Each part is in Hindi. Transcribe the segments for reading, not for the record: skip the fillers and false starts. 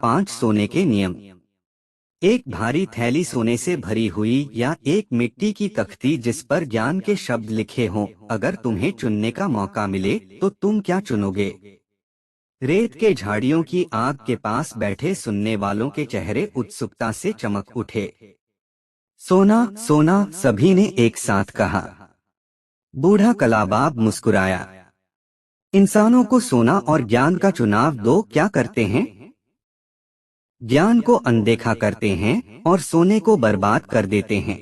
5 सोने के नियम। एक भारी थैली सोने से भरी हुई या एक मिट्टी की तख्ती जिस पर ज्ञान के शब्द लिखे हों। अगर तुम्हें चुनने का मौका मिले तो तुम क्या चुनोगे? रेत के झाड़ियों की आग के पास बैठे सुनने वालों के चेहरे उत्सुकता से चमक उठे। सोना सोना, सभी ने एक साथ कहा। बूढ़ा कलाबाब मुस्कुराया। इंसानों को सोना और ज्ञान का चुनाव दो, क्या करते हैं? ज्ञान को अनदेखा करते हैं और सोने को बर्बाद कर देते हैं।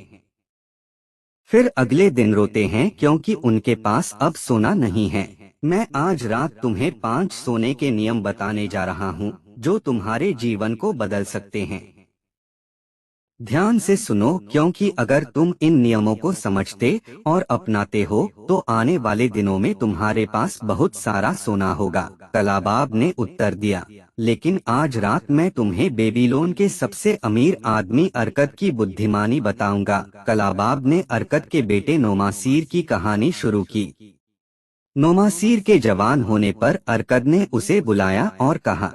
फिर अगले दिन रोते हैं क्योंकि उनके पास अब सोना नहीं है। मैं आज रात तुम्हें 5 सोने के नियम बताने जा रहा हूँ जो तुम्हारे जीवन को बदल सकते हैं। ध्यान से सुनो, क्योंकि अगर तुम इन नियमों को समझते और अपनाते हो तो आने वाले दिनों में तुम्हारे पास बहुत सारा सोना होगा। कलाबाब ने उत्तर दिया, लेकिन आज रात मैं तुम्हें बेबीलोन के सबसे अमीर आदमी अरकद की बुद्धिमानी बताऊंगा। कलाबाब ने अरकद के बेटे नोमासीर की कहानी शुरू की। नोमासीर के जवान होने पर अरकद ने उसे बुलाया और कहा,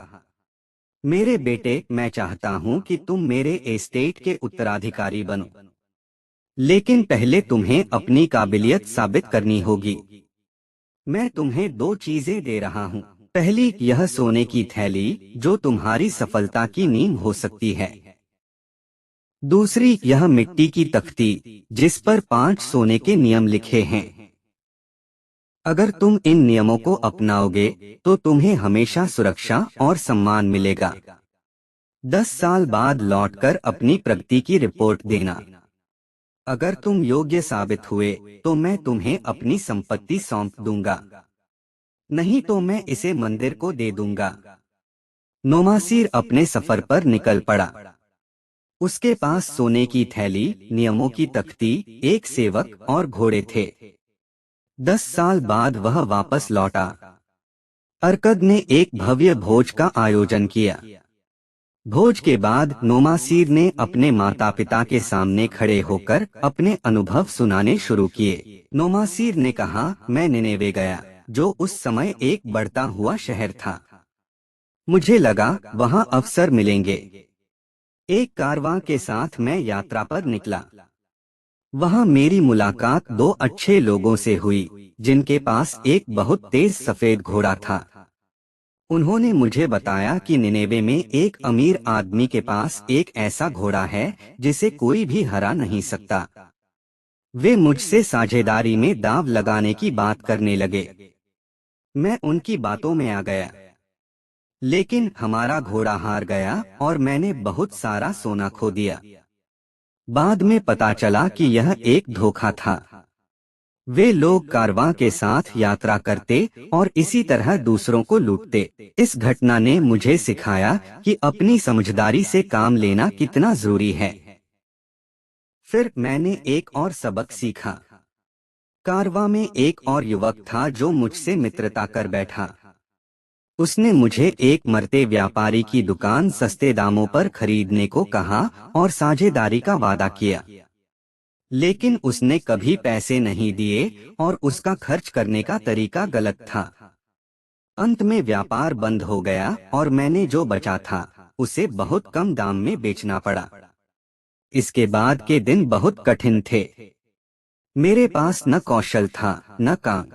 मेरे बेटे, मैं चाहता हूँ कि तुम मेरे एस्टेट के उत्तराधिकारी बनो, लेकिन पहले तुम्हें अपनी काबिलियत साबित करनी होगी। मैं तुम्हें 2 चीजें दे रहा हूँ। पहली, यह सोने की थैली जो तुम्हारी सफलता की नींव हो सकती है। दूसरी, यह मिट्टी की तख्ती जिस पर 5 सोने के नियम लिखे हैं। अगर तुम इन नियमों को अपनाओगे तो तुम्हें हमेशा सुरक्षा और सम्मान मिलेगा। 10 साल बाद लौटकर अपनी प्रगति की रिपोर्ट देना। अगर तुम योग्य साबित हुए तो मैं तुम्हें अपनी संपत्ति सौंप दूंगा, नहीं तो मैं इसे मंदिर को दे दूंगा। नोमासीर अपने सफर पर निकल पड़ा। उसके पास सोने की थैली, नियमों की तख्ती, एक सेवक और घोड़े थे। 10 साल बाद वह वापस लौटा। अरकद ने एक भव्य भोज का आयोजन किया। भोज के बाद नोमासीर ने अपने माता पिता के सामने खड़े होकर अपने अनुभव सुनाने शुरू किए। नोमासीर ने कहा, मैं निनेवे गया, जो उस समय एक बढ़ता हुआ शहर था। मुझे लगा वहाँ अवसर मिलेंगे। एक कारवां के साथ मैं यात्रा पर निकला। वहाँ मेरी मुलाकात 2 अच्छे लोगों से हुई जिनके पास एक बहुत तेज सफेद घोड़ा था। उन्होंने मुझे बताया कि निनेवे में एक अमीर आदमी के पास एक ऐसा घोड़ा है जिसे कोई भी हरा नहीं सकता। वे मुझसे साझेदारी में दांव लगाने की बात करने लगे। मैं उनकी बातों में आ गया, लेकिन हमारा घोड़ा हार गया और मैंने बहुत सारा सोना खो दिया। बाद में पता चला कि यह एक धोखा था। वे लोग कारवां के साथ यात्रा करते और इसी तरह दूसरों को लूटते। इस घटना ने मुझे सिखाया कि अपनी समझदारी से काम लेना कितना जरूरी है। फिर मैंने एक और सबक सीखा। कारवां में एक और युवक था जो मुझसे मित्रता कर बैठा। उसने मुझे एक मरते व्यापारी की दुकान सस्ते दामों पर खरीदने को कहा और साझेदारी का वादा किया, लेकिन उसने कभी पैसे नहीं दिए और उसका खर्च करने का तरीका गलत था। अंत में व्यापार बंद हो गया और मैंने जो बचा था उसे बहुत कम दाम में बेचना पड़ा। इसके बाद के दिन बहुत कठिन थे। मेरे पास न कौशल था न काम।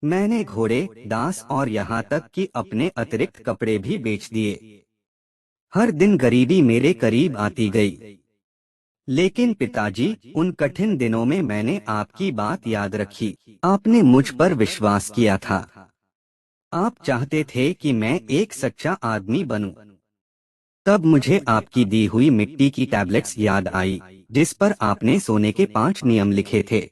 मैंने घोड़े, दास और यहाँ तक कि अपने अतिरिक्त कपड़े भी बेच दिए। हर दिन गरीबी मेरे करीब आती गई। लेकिन पिताजी, उन कठिन दिनों में मैंने आपकी बात याद रखी। आपने मुझ पर विश्वास किया था। आप चाहते थे कि मैं एक सच्चा आदमी बनूं। तब मुझे आपकी दी हुई मिट्टी की टैबलेट्स याद आई जिस पर आपने सोने के 5 नियम लिखे थे।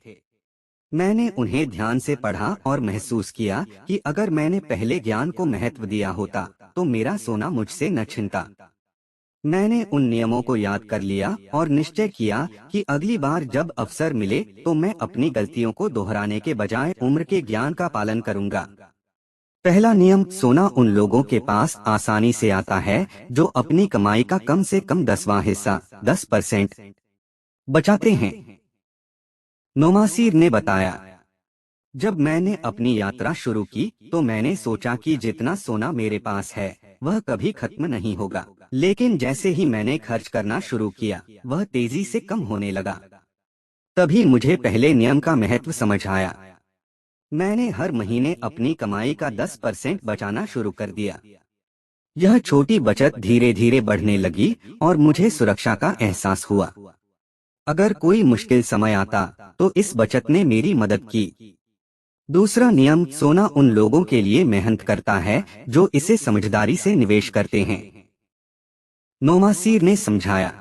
मैंने उन्हें ध्यान से पढ़ा और महसूस किया कि अगर मैंने पहले ज्ञान को महत्व दिया होता तो मेरा सोना मुझसे न छिनता। मैंने उन नियमों को याद कर लिया और निश्चय किया कि अगली बार जब अवसर मिले तो मैं अपनी गलतियों को दोहराने के बजाय उम्र के ज्ञान का पालन करूंगा। पहला नियम, सोना उन लोगों के पास आसानी से आता है जो अपनी कमाई का कम से कम 10वां हिस्सा 10% बचाते हैं। नोमासीर ने बताया, जब मैंने अपनी यात्रा शुरू की तो मैंने सोचा कि जितना सोना मेरे पास है वह कभी खत्म नहीं होगा। लेकिन जैसे ही मैंने खर्च करना शुरू किया, वह तेजी से कम होने लगा। तभी मुझे पहले नियम का महत्व समझ आया। मैंने हर महीने अपनी कमाई का 10% बचाना शुरू कर दिया। यह छोटी बचत धीरे धीरे बढ़ने लगी और मुझे सुरक्षा का एहसास हुआ। अगर कोई मुश्किल समय आता तो इस बचत ने मेरी मदद की। दूसरा नियम, सोना उन लोगों के लिए मेहनत करता है जो इसे समझदारी से निवेश करते हैं। नोमासीर ने समझाया।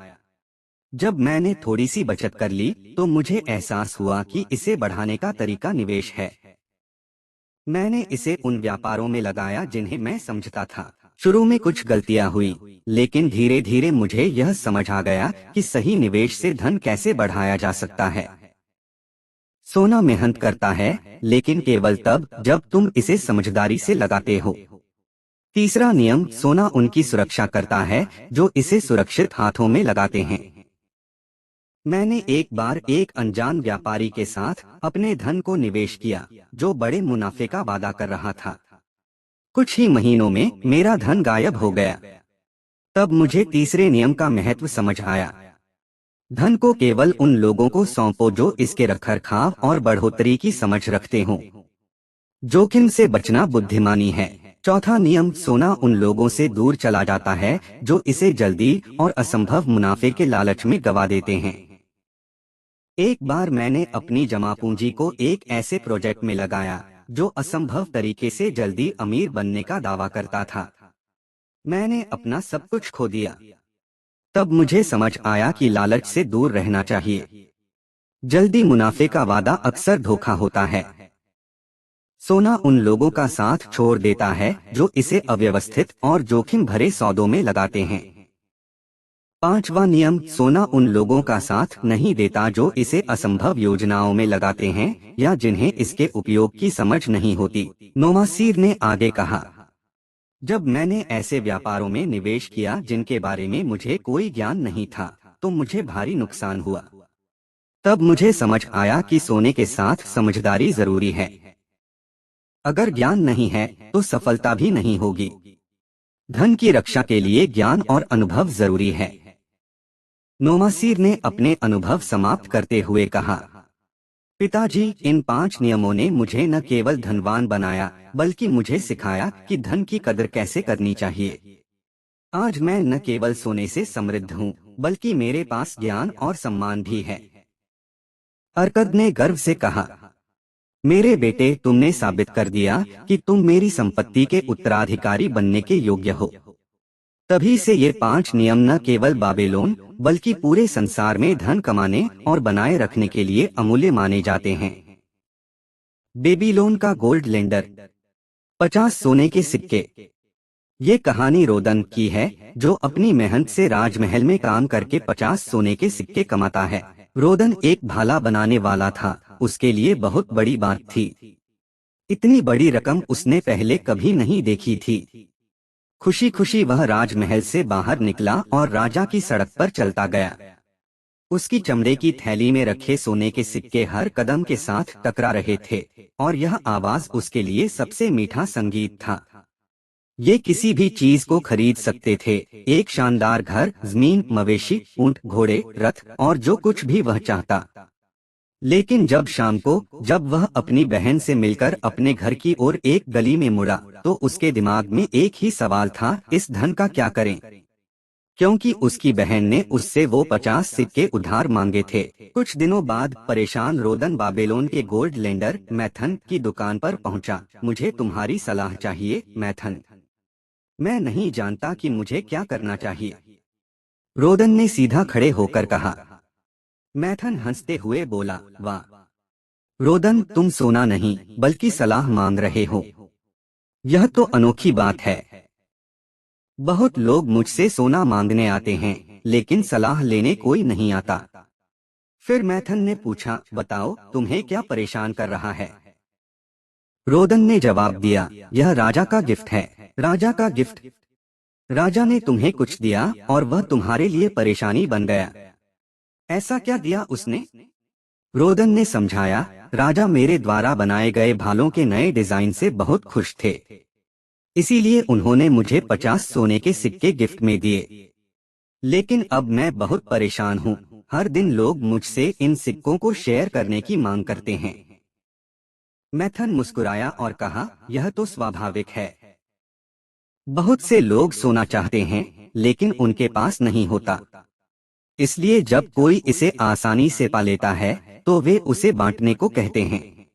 जब मैंने थोड़ी सी बचत कर ली तो मुझे एहसास हुआ कि इसे बढ़ाने का तरीका निवेश है। मैंने इसे उन व्यापारों में लगाया जिन्हें मैं समझता था। शुरू में कुछ गलतियां हुई, लेकिन धीरे धीरे मुझे यह समझ आ गया कि सही निवेश से धन कैसे बढ़ाया जा सकता है। सोना मेहनत करता है, लेकिन केवल तब जब तुम इसे समझदारी से लगाते हो। तीसरा नियम, सोना उनकी सुरक्षा करता है जो इसे सुरक्षित हाथों में लगाते हैं। मैंने एक बार एक अनजान व्यापारी के साथ अपने धन को निवेश किया जो बड़े मुनाफे का वादा कर रहा था। कुछ ही महीनों में मेरा धन गायब हो गया। तब मुझे तीसरे नियम का महत्व समझ आया। धन को केवल उन लोगों को सौंपो जो इसके रखरखाव और बढ़ोतरी की समझ रखते हों। जोखिम से बचना बुद्धिमानी है। चौथा नियम, सोना उन लोगों से दूर चला जाता है जो इसे जल्दी और असंभव मुनाफे के लालच में गवा देते हैं। एक बार मैंने अपनी जमा पूंजी को एक ऐसे प्रोजेक्ट में लगाया जो असंभव तरीके से जल्दी अमीर बनने का दावा करता था। मैंने अपना सब कुछ खो दिया। तब मुझे समझ आया कि लालच से दूर रहना चाहिए। जल्दी मुनाफे का वादा अक्सर धोखा होता है। सोना उन लोगों का साथ छोड़ देता है जो इसे अव्यवस्थित और जोखिम भरे सौदों में लगाते हैं। पांचवा नियम, सोना उन लोगों का साथ नहीं देता जो इसे असंभव योजनाओं में लगाते हैं या जिन्हें इसके उपयोग की समझ नहीं होती। नोमासीर ने आगे कहा, जब मैंने ऐसे व्यापारों में निवेश किया जिनके बारे में मुझे कोई ज्ञान नहीं था तो मुझे भारी नुकसान हुआ। तब मुझे समझ आया कि सोने के साथ समझदारी जरूरी है। अगर ज्ञान नहीं है तो सफलता भी नहीं होगी। धन की रक्षा के लिए ज्ञान और अनुभव जरूरी है। नोमासीर ने अपने अनुभव समाप्त करते हुए कहा, पिताजी, इन 5 नियमों ने मुझे न केवल धनवान बनाया बल्कि मुझे सिखाया कि धन की कदर कैसे करनी चाहिए। आज मैं न केवल सोने से समृद्ध हूँ बल्कि मेरे पास ज्ञान और सम्मान भी है। अरकद ने गर्व से कहा, मेरे बेटे, तुमने साबित कर दिया कि तुम मेरी संपत्ति के उत्तराधिकारी बनने के योग्य हो। तभी से ये 5 नियम न केवल बाबेलोन बल्कि पूरे संसार में धन कमाने और बनाए रखने के लिए अमूल्य माने जाते हैं। बेबीलोन का गोल्ड लेंडर, 50 सोने के सिक्के। ये कहानी रोदन की है जो अपनी मेहनत से राजमहल में काम करके 50 सोने के सिक्के कमाता है। रोदन एक भाला बनाने वाला था, उसके लिए बहुत बड़ी बात थी। इतनी बड़ी रकम उसने पहले कभी नहीं देखी थी। खुशी खुशी वह राजमहल से बाहर निकला और राजा की सड़क पर चलता गया। उसकी चमड़े की थैली में रखे सोने के सिक्के हर कदम के साथ टकरा रहे थे और यह आवाज उसके लिए सबसे मीठा संगीत था। ये किसी भी चीज को खरीद सकते थे, एक शानदार घर, जमीन, मवेशी, ऊंट, घोड़े, रथ और जो कुछ भी वह चाहता। लेकिन जब शाम को जब वह अपनी बहन से मिलकर अपने घर की ओर एक गली में मुड़ा तो उसके दिमाग में एक ही सवाल था, इस धन का क्या करें? क्योंकि उसकी बहन ने उससे वो 50 सिक्के उधार मांगे थे। कुछ दिनों बाद परेशान रोदन बाबेलोन के गोल्ड लेंडर मैथन की दुकान पर पहुंचा। मुझे तुम्हारी सलाह चाहिए मैथन। मैं नहीं जानता कि मुझे क्या करना चाहिए, रोदन ने सीधा खड़े होकर कहा। मैथन हंसते हुए बोला, वाह रोदन, तुम सोना नहीं बल्कि सलाह मांग रहे हो। यह तो अनोखी बात है। बहुत लोग मुझसे सोना मांगने आते हैं लेकिन सलाह लेने कोई नहीं आता। फिर मैथन ने पूछा, बताओ तुम्हें क्या परेशान कर रहा है? रोदन ने जवाब दिया, यह राजा का गिफ्ट है। राजा का गिफ्ट? राजा ने तुम्हें कुछ दिया और वह तुम्हारे लिए परेशानी बन गया। ऐसा क्या दिया उसने? रोदन ने समझाया, राजा मेरे द्वारा बनाए गए भालों के नए डिजाइन से बहुत खुश थे। इसीलिए उन्होंने मुझे 50 सोने के सिक्के गिफ्ट में दिए। लेकिन अब मैं बहुत परेशान हूँ। हर दिन लोग मुझसे इन सिक्कों को शेयर करने की मांग करते हैं। मैथन मुस्कुराया और कहा, यह तो स्वाभाविक है। बहुत से लोग सोना चाहते हैं, लेकिन उनके पास नहीं होता। इसलिए जब कोई इसे आसानी से पा लेता है, तो वे उसे बांटने को कहते हैं।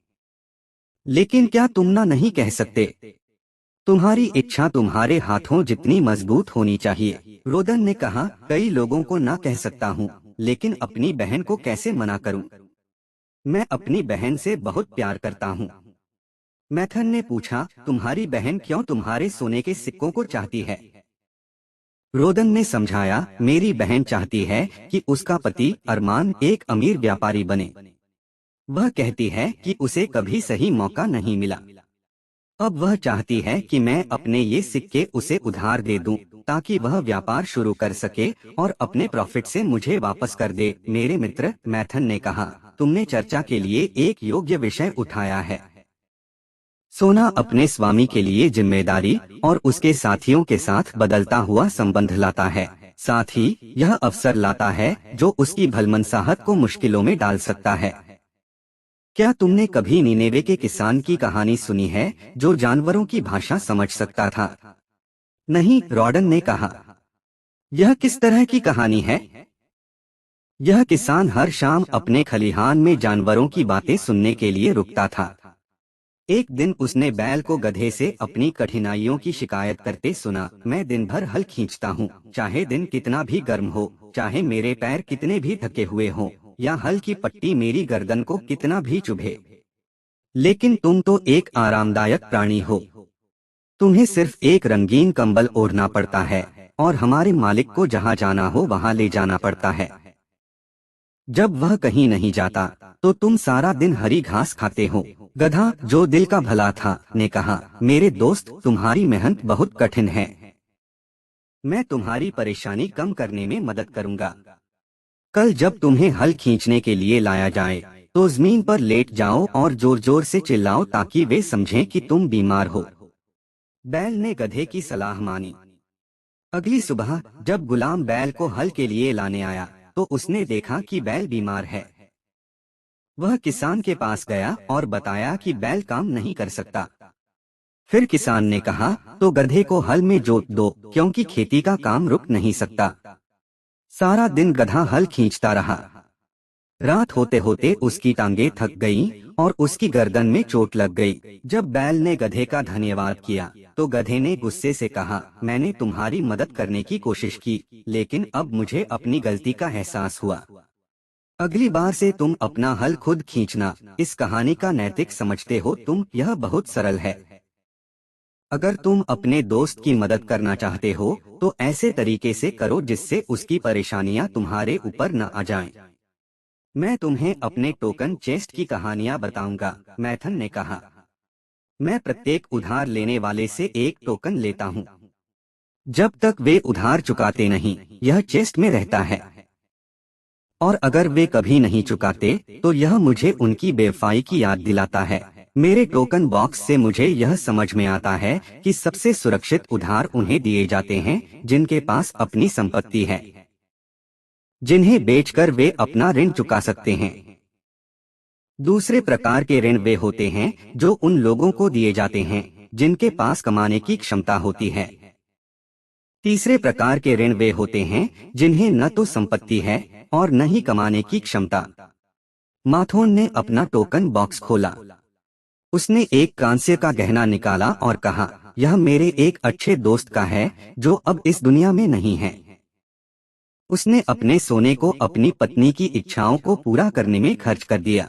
लेकिन क्या तुम ना नहीं कह सकते? तुम्हारी इच्छा तुम्हारे हाथों जितनी मजबूत होनी चाहिए। रोदन ने कहा, कई लोगों को ना कह सकता हूँ, लेकिन अपनी बहन को कैसे मना करूँ? मैं अपनी बहन से बहुत प्यार करता हूँ। मैथन ने पूछा, तुम्हारी बहन क्यों तुम्हारे सोने के सिक्कों को चाहती है? रोदन ने समझाया, मेरी बहन चाहती है कि उसका पति अरमान एक अमीर व्यापारी बने। वह कहती है कि उसे कभी सही मौका नहीं मिला। अब वह चाहती है कि मैं अपने ये सिक्के उसे उधार दे दूं, ताकि वह व्यापार शुरू कर सके और अपने प्रॉफिट से मुझे वापस कर दे। मेरे मित्र, मैथन ने कहा, तुमने चर्चा के लिए एक योग्य विषय उठाया है। सोना अपने स्वामी के लिए जिम्मेदारी और उसके साथियों के साथ बदलता हुआ संबंध लाता है। साथ ही यह अवसर लाता है जो उसकी भलमनसाहत को मुश्किलों में डाल सकता है। क्या तुमने कभी निनेवे के किसान की कहानी सुनी है, जो जानवरों की भाषा समझ सकता था? नहीं, रॉडन ने कहा। यह किस तरह की कहानी है? यह किसान हर शाम अपने खलिहान में जानवरों की बातें सुनने के लिए रुकता था। एक दिन उसने बैल को गधे से अपनी कठिनाइयों की शिकायत करते सुना। मैं दिन भर हल खींचता हूँ, चाहे दिन कितना भी गर्म हो, चाहे मेरे पैर कितने भी थके हुए हों, या हल की पट्टी मेरी गर्दन को कितना भी चुभे। लेकिन तुम तो एक आरामदायक प्राणी हो। तुम्हें सिर्फ एक रंगीन कंबल ओढ़ना पड़ता है, और हमारे मालिक को जहाँ जाना हो वहाँ ले जाना पड़ता है। जब वह कहीं नहीं जाता, तो तुम सारा दिन हरी घास खाते हो। गधा, जो दिल का भला था, ने कहा, मेरे दोस्त, तुम्हारी मेहनत बहुत कठिन है। मैं तुम्हारी परेशानी कम करने में मदद करूंगा। कल जब तुम्हें हल खींचने के लिए लाया जाए, तो जमीन पर लेट जाओ और जोर जोर से चिल्लाओ ताकि वे समझें कि तुम बीमार हो। बैल ने गधे की सलाह मानी। अगली सुबह जब गुलाम बैल को हल के लिए लाने आया, तो उसने देखा कि बैल बीमार है। वह किसान के पास गया और बताया कि बैल काम नहीं कर सकता। फिर किसान ने कहा, तो गधे को हल में जोत दो, क्योंकि खेती का काम रुक नहीं सकता। सारा दिन गधा हल खींचता रहा। रात होते होते उसकी टांगें थक गईं और उसकी गर्दन में चोट लग गई। जब बैल ने गधे का धन्यवाद किया, तो गधे ने गुस्से से कहा, मैंने तुम्हारी मदद करने की कोशिश की, लेकिन अब मुझे अपनी गलती का एहसास हुआ। अगली बार से तुम अपना हल खुद खींचना। इस कहानी का नैतिक समझते हो तुम, यह बहुत सरल है। अगर तुम अपने दोस्त की मदद करना चाहते हो, तो ऐसे तरीके से करो जिससे उसकी परेशानियां तुम्हारे ऊपर न आ जाएं। मैं तुम्हें अपने टोकन चेस्ट की कहानियां बताऊंगा, मैथन ने कहा। मैं प्रत्येक उधार लेने वाले से एक टोकन लेता हूँ। जब तक वे उधार चुकाते नहीं, यह चेस्ट में रहता है। और अगर वे कभी नहीं चुकाते, तो यह मुझे उनकी बेवफाई की याद दिलाता है। मेरे टोकन बॉक्स से मुझे यह समझ में आता है कि सबसे सुरक्षित उधार उन्हें दिए जाते हैं जिनके पास अपनी संपत्ति है, जिन्हें बेचकर वे अपना ऋण चुका सकते हैं। दूसरे प्रकार के ऋण वे होते हैं जो उन लोगों को दिए जाते हैं जिनके पास कमाने की क्षमता होती है। तीसरे प्रकार के ऋण वे होते हैं जिन्हें न तो संपत्ति है और न ही कमाने की क्षमता। माथोन ने अपना टोकन बॉक्स खोला। उसने एक कांस्य का गहना निकाला और कहा, यह मेरे एक अच्छे दोस्त का है जो अब इस दुनिया में नहीं है। उसने अपने सोने को अपनी पत्नी की इच्छाओं को पूरा करने में खर्च कर दिया।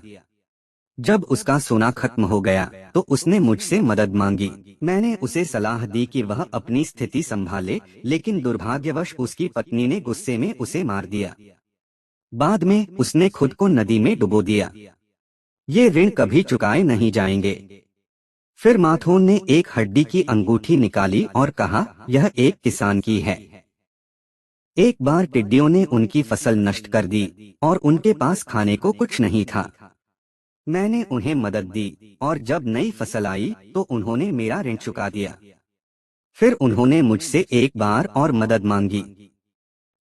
जब उसका सोना खत्म हो गया, तो उसने मुझसे मदद मांगी। मैंने उसे सलाह दी कि वह अपनी स्थिति संभाले, लेकिन दुर्भाग्यवश उसकी पत्नी ने गुस्से में उसे मार दिया। बाद में उसने खुद को नदी में डुबो दिया। ये ऋण कभी चुकाए नहीं जाएंगे। फिर माथोन ने एक हड्डी की अंगूठी निकाली और कहा, यह एक किसान की है। एक बार टिड्डियों ने उनकी फसल नष्ट कर दी और उनके पास खाने को कुछ नहीं था। मैंने उन्हें मदद दी और जब नई फसल आई तो उन्होंने मेरा ऋण चुका दिया। फिर उन्होंने मुझसे एक बार और मदद मांगी।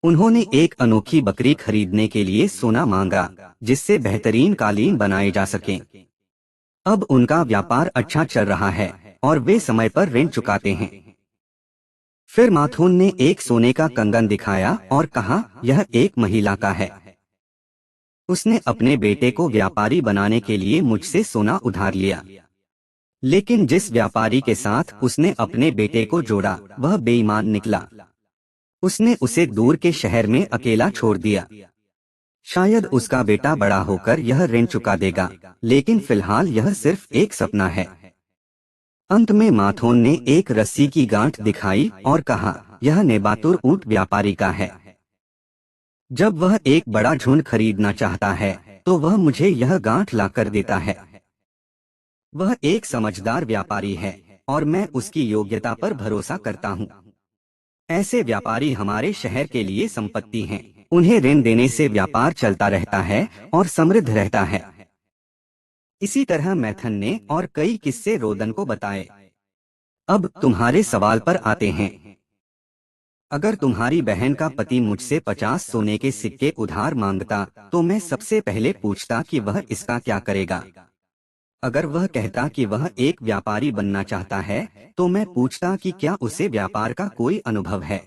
उन्होंने एक अनोखी बकरी खरीदने के लिए सोना मांगा, जिससे बेहतरीन कालीन बनाए जा सकें। अब उनका व्यापार अच्छा चल रहा है और वे समय पर ऋण चुकाते हैं। फिर माथुन ने एक सोने का कंगन दिखाया और कहा, यह एक महिला का है। उसने अपने बेटे को व्यापारी बनाने के लिए मुझसे सोना उधार लिया, लेकिन जिस व्यापारी के साथ उसने अपने बेटे को जोड़ा वह बेईमान निकला। उसने उसे दूर के शहर में अकेला छोड़ दिया। शायद उसका बेटा बड़ा होकर यह ऋण चुका देगा, लेकिन फिलहाल यह सिर्फ एक सपना है। अंत में माथोन ने एक रस्सी की गांठ दिखाई और कहा, यह नेबातुर ऊंट व्यापारी का है। जब वह एक बड़ा झुंड खरीदना चाहता है तो वह मुझे यह गांठ लाकर देता है। वह एक समझदार व्यापारी है और मैं उसकी योग्यता पर भरोसा करता हूँ। ऐसे व्यापारी हमारे शहर के लिए संपत्ति हैं। उन्हें ऋण देने से व्यापार चलता रहता है और समृद्ध रहता है। इसी तरह मैथन ने और कई किस्से रोदन को बताए। अब तुम्हारे सवाल पर आते हैं। अगर तुम्हारी बहन का पति मुझसे 50 सोने के सिक्के उधार मांगता तो मैं सबसे पहले पूछता कि वह इसका क्या करेगा। अगर वह कहता कि वह एक व्यापारी बनना चाहता है तो मैं पूछता कि क्या उसे व्यापार का कोई अनुभव है।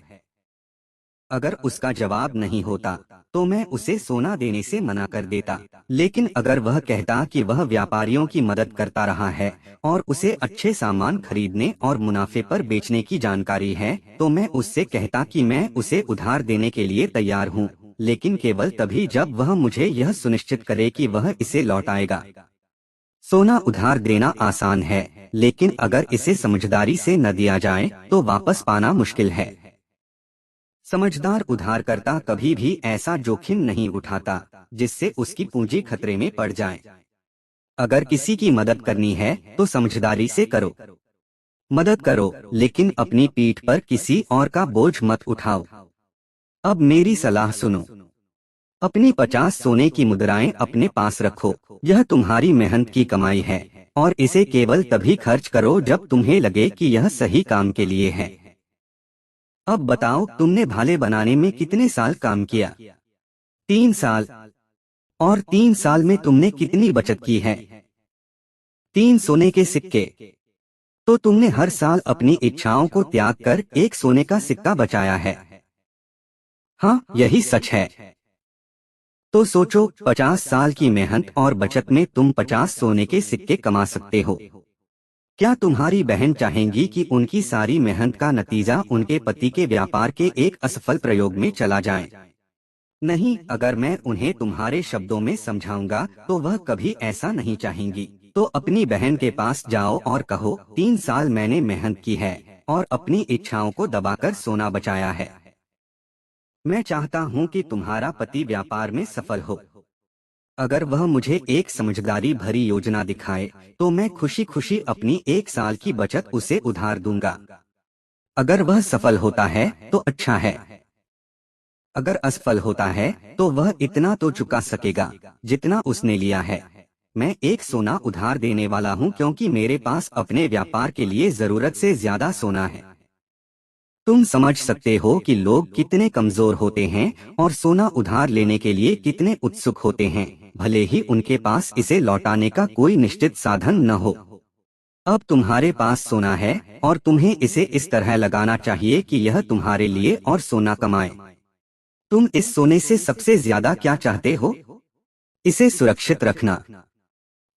अगर उसका जवाब नहीं होता तो मैं उसे सोना देने से मना कर देता। लेकिन अगर वह कहता कि वह व्यापारियों की मदद करता रहा है और उसे अच्छे सामान खरीदने और मुनाफे पर बेचने की जानकारी है तो मैं उससे कहता कि मैं उसे उधार देने के लिए तैयार हूँ, लेकिन केवल तभी जब वह मुझे यह सुनिश्चित करे कि वह इसे लौटाएगा। सोना उधार देना आसान है, लेकिन अगर इसे समझदारी से न दिया जाए तो वापस पाना मुश्किल है। समझदार उधारकर्ता कभी भी ऐसा जोखिम नहीं उठाता जिससे उसकी पूंजी खतरे में पड़ जाए। अगर किसी की मदद करनी है तो समझदारी से करो। मदद करो, लेकिन अपनी पीठ पर किसी और का बोझ मत उठाओ। अब मेरी सलाह सुनो। अपनी 50 सोने की मुद्राएं अपने पास रखो। यह तुम्हारी मेहनत की कमाई है और इसे केवल तभी खर्च करो जब तुम्हें लगे कि यह सही काम के लिए है। अब बताओ, तुमने भाले बनाने में कितने साल काम किया? 3 साल। और 3 साल में तुमने कितनी बचत की है? 3 सोने के सिक्के। तो तुमने हर साल अपनी इच्छाओं को त्याग कर एक सोने का सिक्का बचाया है। हाँ, यही सच है। तो सोचो, 50 साल की मेहनत और बचत में तुम 50 सोने के सिक्के कमा सकते हो। क्या तुम्हारी बहन चाहेंगी कि उनकी सारी मेहनत का नतीजा उनके पति के व्यापार के एक असफल प्रयोग में चला जाए? नहीं, अगर मैं उन्हें तुम्हारे शब्दों में समझाऊंगा तो वह कभी ऐसा नहीं चाहेंगी। तो अपनी बहन के पास जाओ और कहो, 3 साल मैंने मेहनत की है और अपनी इच्छाओं को दबाकर सोना बचाया है। मैं चाहता हूँ कि तुम्हारा पति व्यापार में सफल हो। अगर वह मुझे एक समझदारी भरी योजना दिखाए तो मैं खुशी खुशी अपनी 1 साल की बचत उसे उधार दूंगा। अगर वह सफल होता है तो अच्छा है। अगर असफल होता है तो वह इतना तो चुका सकेगा जितना उसने लिया है। मैं एक सोना उधार देने वाला हूँ क्योंकि मेरे पास अपने व्यापार के लिए जरूरत से ज्यादा सोना है। तुम समझ सकते हो कि लोग कितने कमजोर होते हैं और सोना उधार लेने के लिए कितने उत्सुक होते हैं, भले ही उनके पास इसे लौटाने का कोई निश्चित साधन न हो। अब तुम्हारे पास सोना है और तुम्हें इसे इस तरह लगाना चाहिए कि यह तुम्हारे लिए और सोना कमाए। तुम इस सोने से सबसे ज्यादा क्या चाहते हो? इसे सुरक्षित रखना।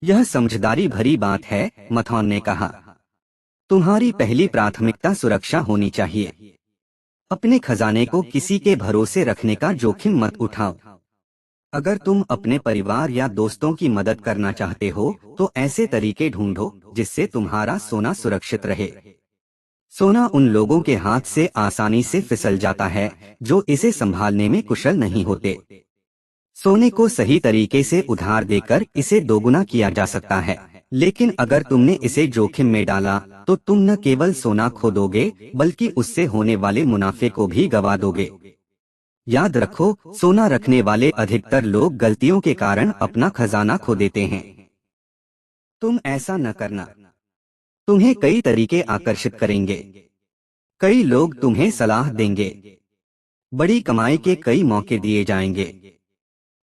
यह समझदारी भरी बात है, मथॉन ने कहा। तुम्हारी पहली प्राथमिकता सुरक्षा होनी चाहिए। अपने खजाने को किसी के भरोसे रखने का जोखिम मत उठाओ। अगर तुम अपने परिवार या दोस्तों की मदद करना चाहते हो तो ऐसे तरीके ढूंढो जिससे तुम्हारा सोना सुरक्षित रहे। सोना उन लोगों के हाथ से आसानी से फिसल जाता है जो इसे संभालने में कुशल नहीं होते। सोने को सही तरीके से उधार देकर इसे दोगुना किया जा सकता है, लेकिन अगर तुमने इसे जोखिम में डाला तो तुम न केवल सोना खो दोगे बल्कि उससे होने वाले मुनाफे को भी गवा दोगे। याद रखो, सोना रखने वाले अधिकतर लोग गलतियों के कारण अपना खजाना खो देते हैं। तुम ऐसा न करना। तुम्हें कई तरीके आकर्षित करेंगे। कई लोग तुम्हें सलाह देंगे, बड़ी कमाई के कई मौके दिए जाएंगे।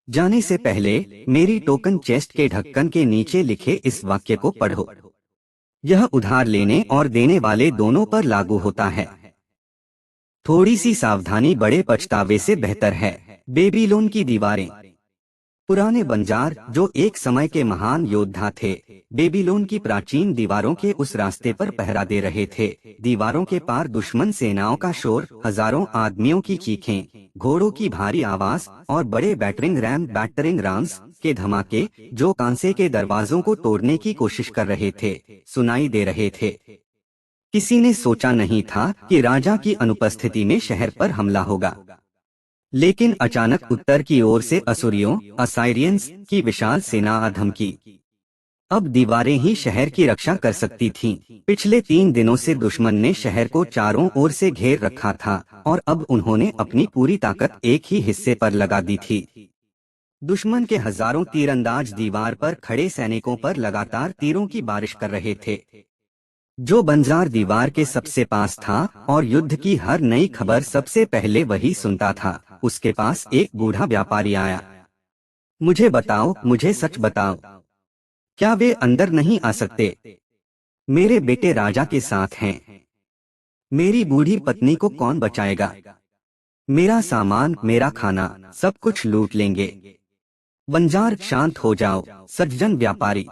जाने से पहले मेरी टोकन चेस्ट के ढक्कन के नीचे लिखे इस वाक्य को पढ़ो। यह उधार लेने और देने वाले दोनों पर लागू होता है। थोड़ी सी सावधानी बड़े पछतावे से बेहतर है। बेबीलोन की दीवारें। पुराने बंजार जो एक समय के महान योद्धा थे, बेबीलोन की प्राचीन दीवारों के उस रास्ते पर पहरा दे रहे थे। दीवारों के पार दुश्मन सेनाओं का शोर, हजारों आदमियों की चीखें, घोड़ों की भारी आवाज और बड़े बैटरिंग राम्स के धमाके जो कांसे के दरवाजों को तोड़ने की कोशिश कर रहे थे, सुनाई दे रहे थे। किसी ने सोचा नहीं था कि राजा की अनुपस्थिति में शहर पर हमला होगा, लेकिन अचानक उत्तर की ओर से असाइरियंस की विशाल सेना आ धमकी। अब दीवारें ही शहर की रक्षा कर सकती थीं। पिछले 3 दिनों से दुश्मन ने शहर को चारों ओर से घेर रखा था और अब उन्होंने अपनी पूरी ताकत एक ही हिस्से पर लगा दी थी। दुश्मन के हजारों तीरंदाज दीवार पर खड़े सैनिकों पर लगातार तीरों की बारिश कर रहे थे। जो बंजार दीवार के सबसे पास था और युद्ध की हर नई खबर सबसे पहले वही सुनता था, उसके पास एक बूढ़ा व्यापारी आया। मुझे बताओ, मुझे सच बताओ, क्या वे अंदर नहीं आ सकते? मेरे बेटे राजा के साथ हैं। मेरी बूढ़ी पत्नी को कौन बचाएगा? मेरा सामान, मेरा खाना, सब कुछ लूट लेंगे। बंजार, शांत हो जाओ। सज्जन व्यापारी,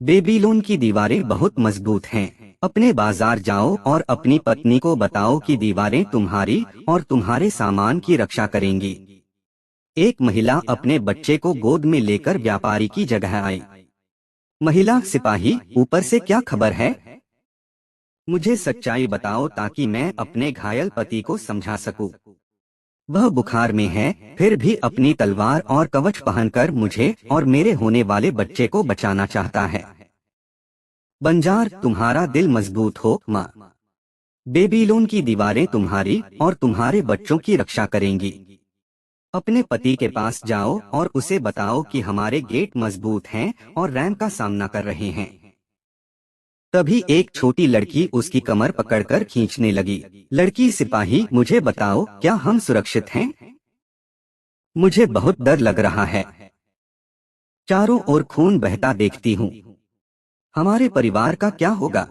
बेबीलोन की दीवारें बहुत मजबूत हैं। अपने बाजार जाओ और अपनी पत्नी को बताओ कि दीवारें तुम्हारी और तुम्हारे सामान की रक्षा करेंगी। एक महिला अपने बच्चे को गोद में लेकर व्यापारी की जगह आई। महिला, सिपाही, ऊपर से क्या खबर है? मुझे सच्चाई बताओ ताकि मैं अपने घायल पति को समझा सकूं। वह बुखार में है, फिर भी अपनी तलवार और कवच पहनकर मुझे और मेरे होने वाले बच्चे को बचाना चाहता है। बंजार, तुम्हारा दिल मजबूत हो माँ। बेबीलोन की दीवारें तुम्हारी और तुम्हारे बच्चों की रक्षा करेंगी। अपने पति के पास जाओ और उसे बताओ कि हमारे गेट मजबूत हैं और रैम का सामना कर रहे हैं। तभी एक छोटी लड़की उसकी कमर पकड़कर खींचने लगी। लड़की, सिपाही, मुझे बताओ, क्या हम सुरक्षित हैं? मुझे बहुत डर लग रहा है। चारों ओर खून बहता देखती हूँ। हमारे परिवार का क्या होगा?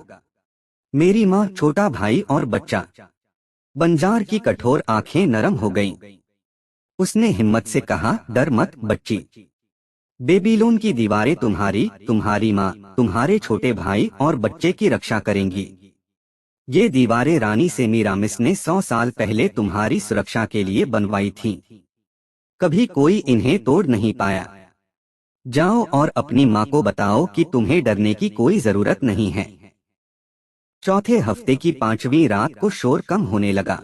मेरी माँ, छोटा भाई और बच्चा। बंजार की कठोर आंखें नरम हो गईं। उसने हिम्मत से कहा, डर मत बच्ची। बेबीलोन की दीवारें तुम्हारी, तुम्हारी माँ, तुम्हारे छोटे भाई और बच्चे की रक्षा करेंगी। ये दीवारें रानी सेमीरामिस ने 100 साल पहले तुम्हारी सुरक्षा के लिए बनवाई थीं। कभी कोई इन्हें तोड़ नहीं पाया। जाओ और अपनी माँ को बताओ कि तुम्हें डरने की कोई जरूरत नहीं है। चौथे हफ्ते की 5वीं रात को शोर कम होने लगा।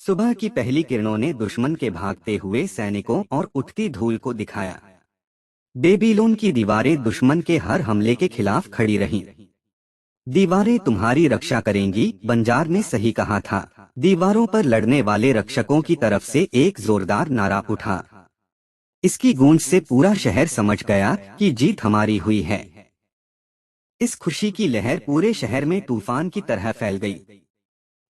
सुबह की पहली किरणों ने दुश्मन के भागते हुए सैनिकों और उठती धूल को दिखाया। बेबीलोन की दीवारें दुश्मन के हर हमले के खिलाफ खड़ी रहीं। दीवारें तुम्हारी रक्षा करेंगी, बंजार ने सही कहा था। दीवारों पर लड़ने वाले रक्षकों की तरफ से एक जोरदार नारा उठा। इसकी गूंज से पूरा शहर समझ गया कि जीत हमारी हुई है। इस खुशी की लहर पूरे शहर में तूफान की तरह फैल गई।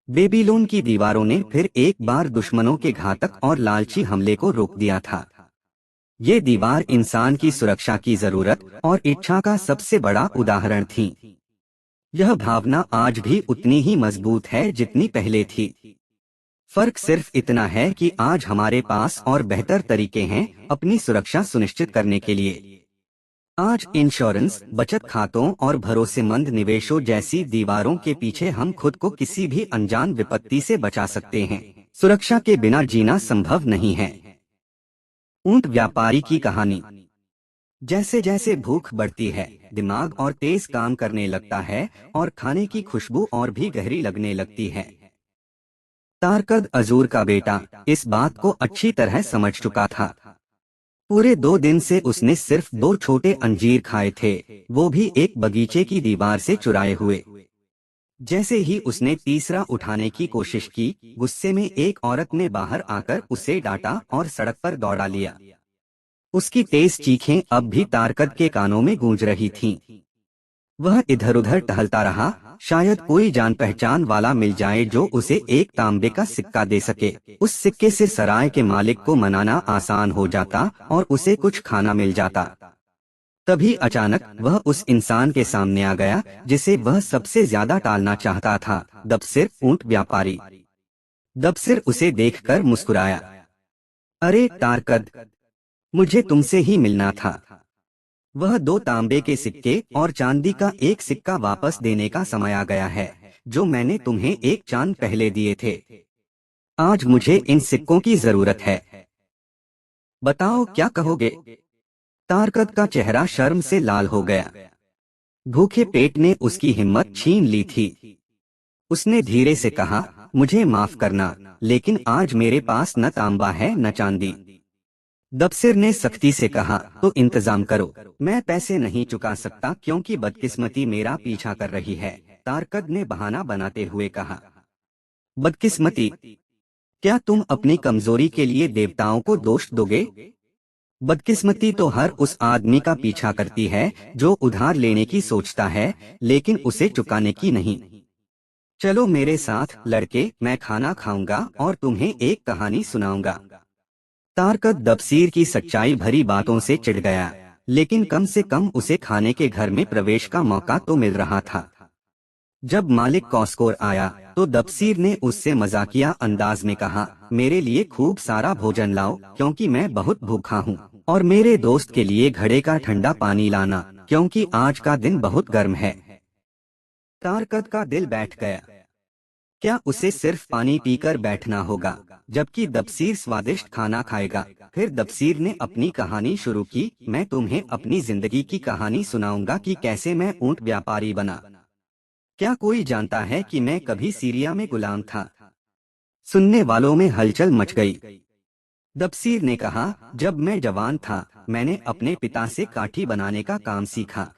बेबीलोन की दीवारों ने फिर एक बार दुश्मनों के घातक और लालची हमले को रोक दिया था। ये दीवार इंसान की सुरक्षा की जरूरत और इच्छा का सबसे बड़ा उदाहरण थी। यह भावना आज भी उतनी ही मजबूत है जितनी पहले थी। फर्क सिर्फ इतना है कि आज हमारे पास और बेहतर तरीके हैं अपनी सुरक्षा सुनिश्चित करने के लिए। आज इंश्योरेंस, बचत खातों और भरोसेमंद निवेशों जैसी दीवारों के पीछे हम खुद को किसी भी अनजान विपत्ति से बचा सकते हैं। सुरक्षा के बिना जीना संभव नहीं है। ऊंट व्यापारी की कहानी। जैसे जैसे भूख बढ़ती है, दिमाग और तेज काम करने लगता है और खाने की खुशबू और भी गहरी लगने लगती है। तारकद, अजूर का बेटा, इस बात को अच्छी तरह समझ चुका था। पूरे 2 दिन से उसने सिर्फ 2 छोटे अंजीर खाए थे, वो भी एक बगीचे की दीवार से चुराए हुए। जैसे ही उसने तीसरा उठाने की कोशिश की, गुस्से में एक औरत ने बाहर आकर उसे डांटा और सड़क पर दौड़ा लिया। उसकी तेज चीखें अब भी तारकद के कानों में गूंज रही थीं। वह इधर उधर टहलता रहा, शायद कोई जान पहचान वाला मिल जाए जो उसे एक तांबे का सिक्का दे सके। उस सिक्के से सराय के मालिक को मनाना आसान हो जाता और उसे कुछ खाना मिल जाता। तभी अचानक वह उस इंसान के सामने आ गया जिसे वह सबसे ज्यादा टालना चाहता था, दबसिर ऊंट व्यापारी। दबसिर उसे देखकर मुस्कुराया। अरे तारकद, मुझे तुमसे ही मिलना था। वह 2 तांबे के सिक्के और चांदी का एक सिक्का वापस देने का समय आ गया है, जो मैंने तुम्हें एक चांद पहले दिए थे। आज मुझे इन सिक्कों की जरूरत है। बताओ क्या कहोगे? तारकद का चेहरा शर्म से लाल हो गया। भूखे पेट ने उसकी हिम्मत छीन ली थी। उसने धीरे से कहा, मुझे माफ करना, लेकिन आज मेरे पास न तांबा है न चांदी। दबसिर ने सख्ती से कहा, तो इंतजाम करो। मैं पैसे नहीं चुका सकता क्योंकि बदकिस्मती मेरा पीछा कर रही है, तारकद ने बहाना बनाते हुए कहा। बदकिस्मती? क्या तुम अपनी कमजोरी के लिए देवताओं को दोष दोगे? बदकिस्मती तो हर उस आदमी का पीछा करती है जो उधार लेने की सोचता है लेकिन उसे चुकाने की नहीं। चलो मेरे साथ लड़के, मैं खाना खाऊंगा और तुम्हें एक कहानी सुनाऊंगा। तारकद दबसीर की सच्चाई भरी बातों से चिढ़ गया, लेकिन कम से कम उसे खाने के घर में प्रवेश का मौका तो मिल रहा था। जब मालिक कॉस्कोर आया तो दबसीर ने उससे मजाकिया अंदाज में कहा, मेरे लिए खूब सारा भोजन लाओ क्योंकि मैं बहुत भूखा हूँ, और मेरे दोस्त के लिए घड़े का ठंडा पानी लाना क्योंकि आज का दिन बहुत गर्म है। तारकद का दिल बैठ गया। क्या उसे सिर्फ पानी पीकर बैठना होगा जबकि दबसीर स्वादिष्ट खाना खाएगा? फिर दबसीर ने अपनी कहानी शुरू की, मैं तुम्हें अपनी जिंदगी की कहानी सुनाऊंगा कि कैसे मैं ऊंट व्यापारी बना। क्या कोई जानता है कि मैं कभी सीरिया में गुलाम था? सुनने वालों में हलचल मच गई। दबसीर ने कहा, जब मैं जवान था मैंने अपने पिता से काठी बनाने का काम सीखा।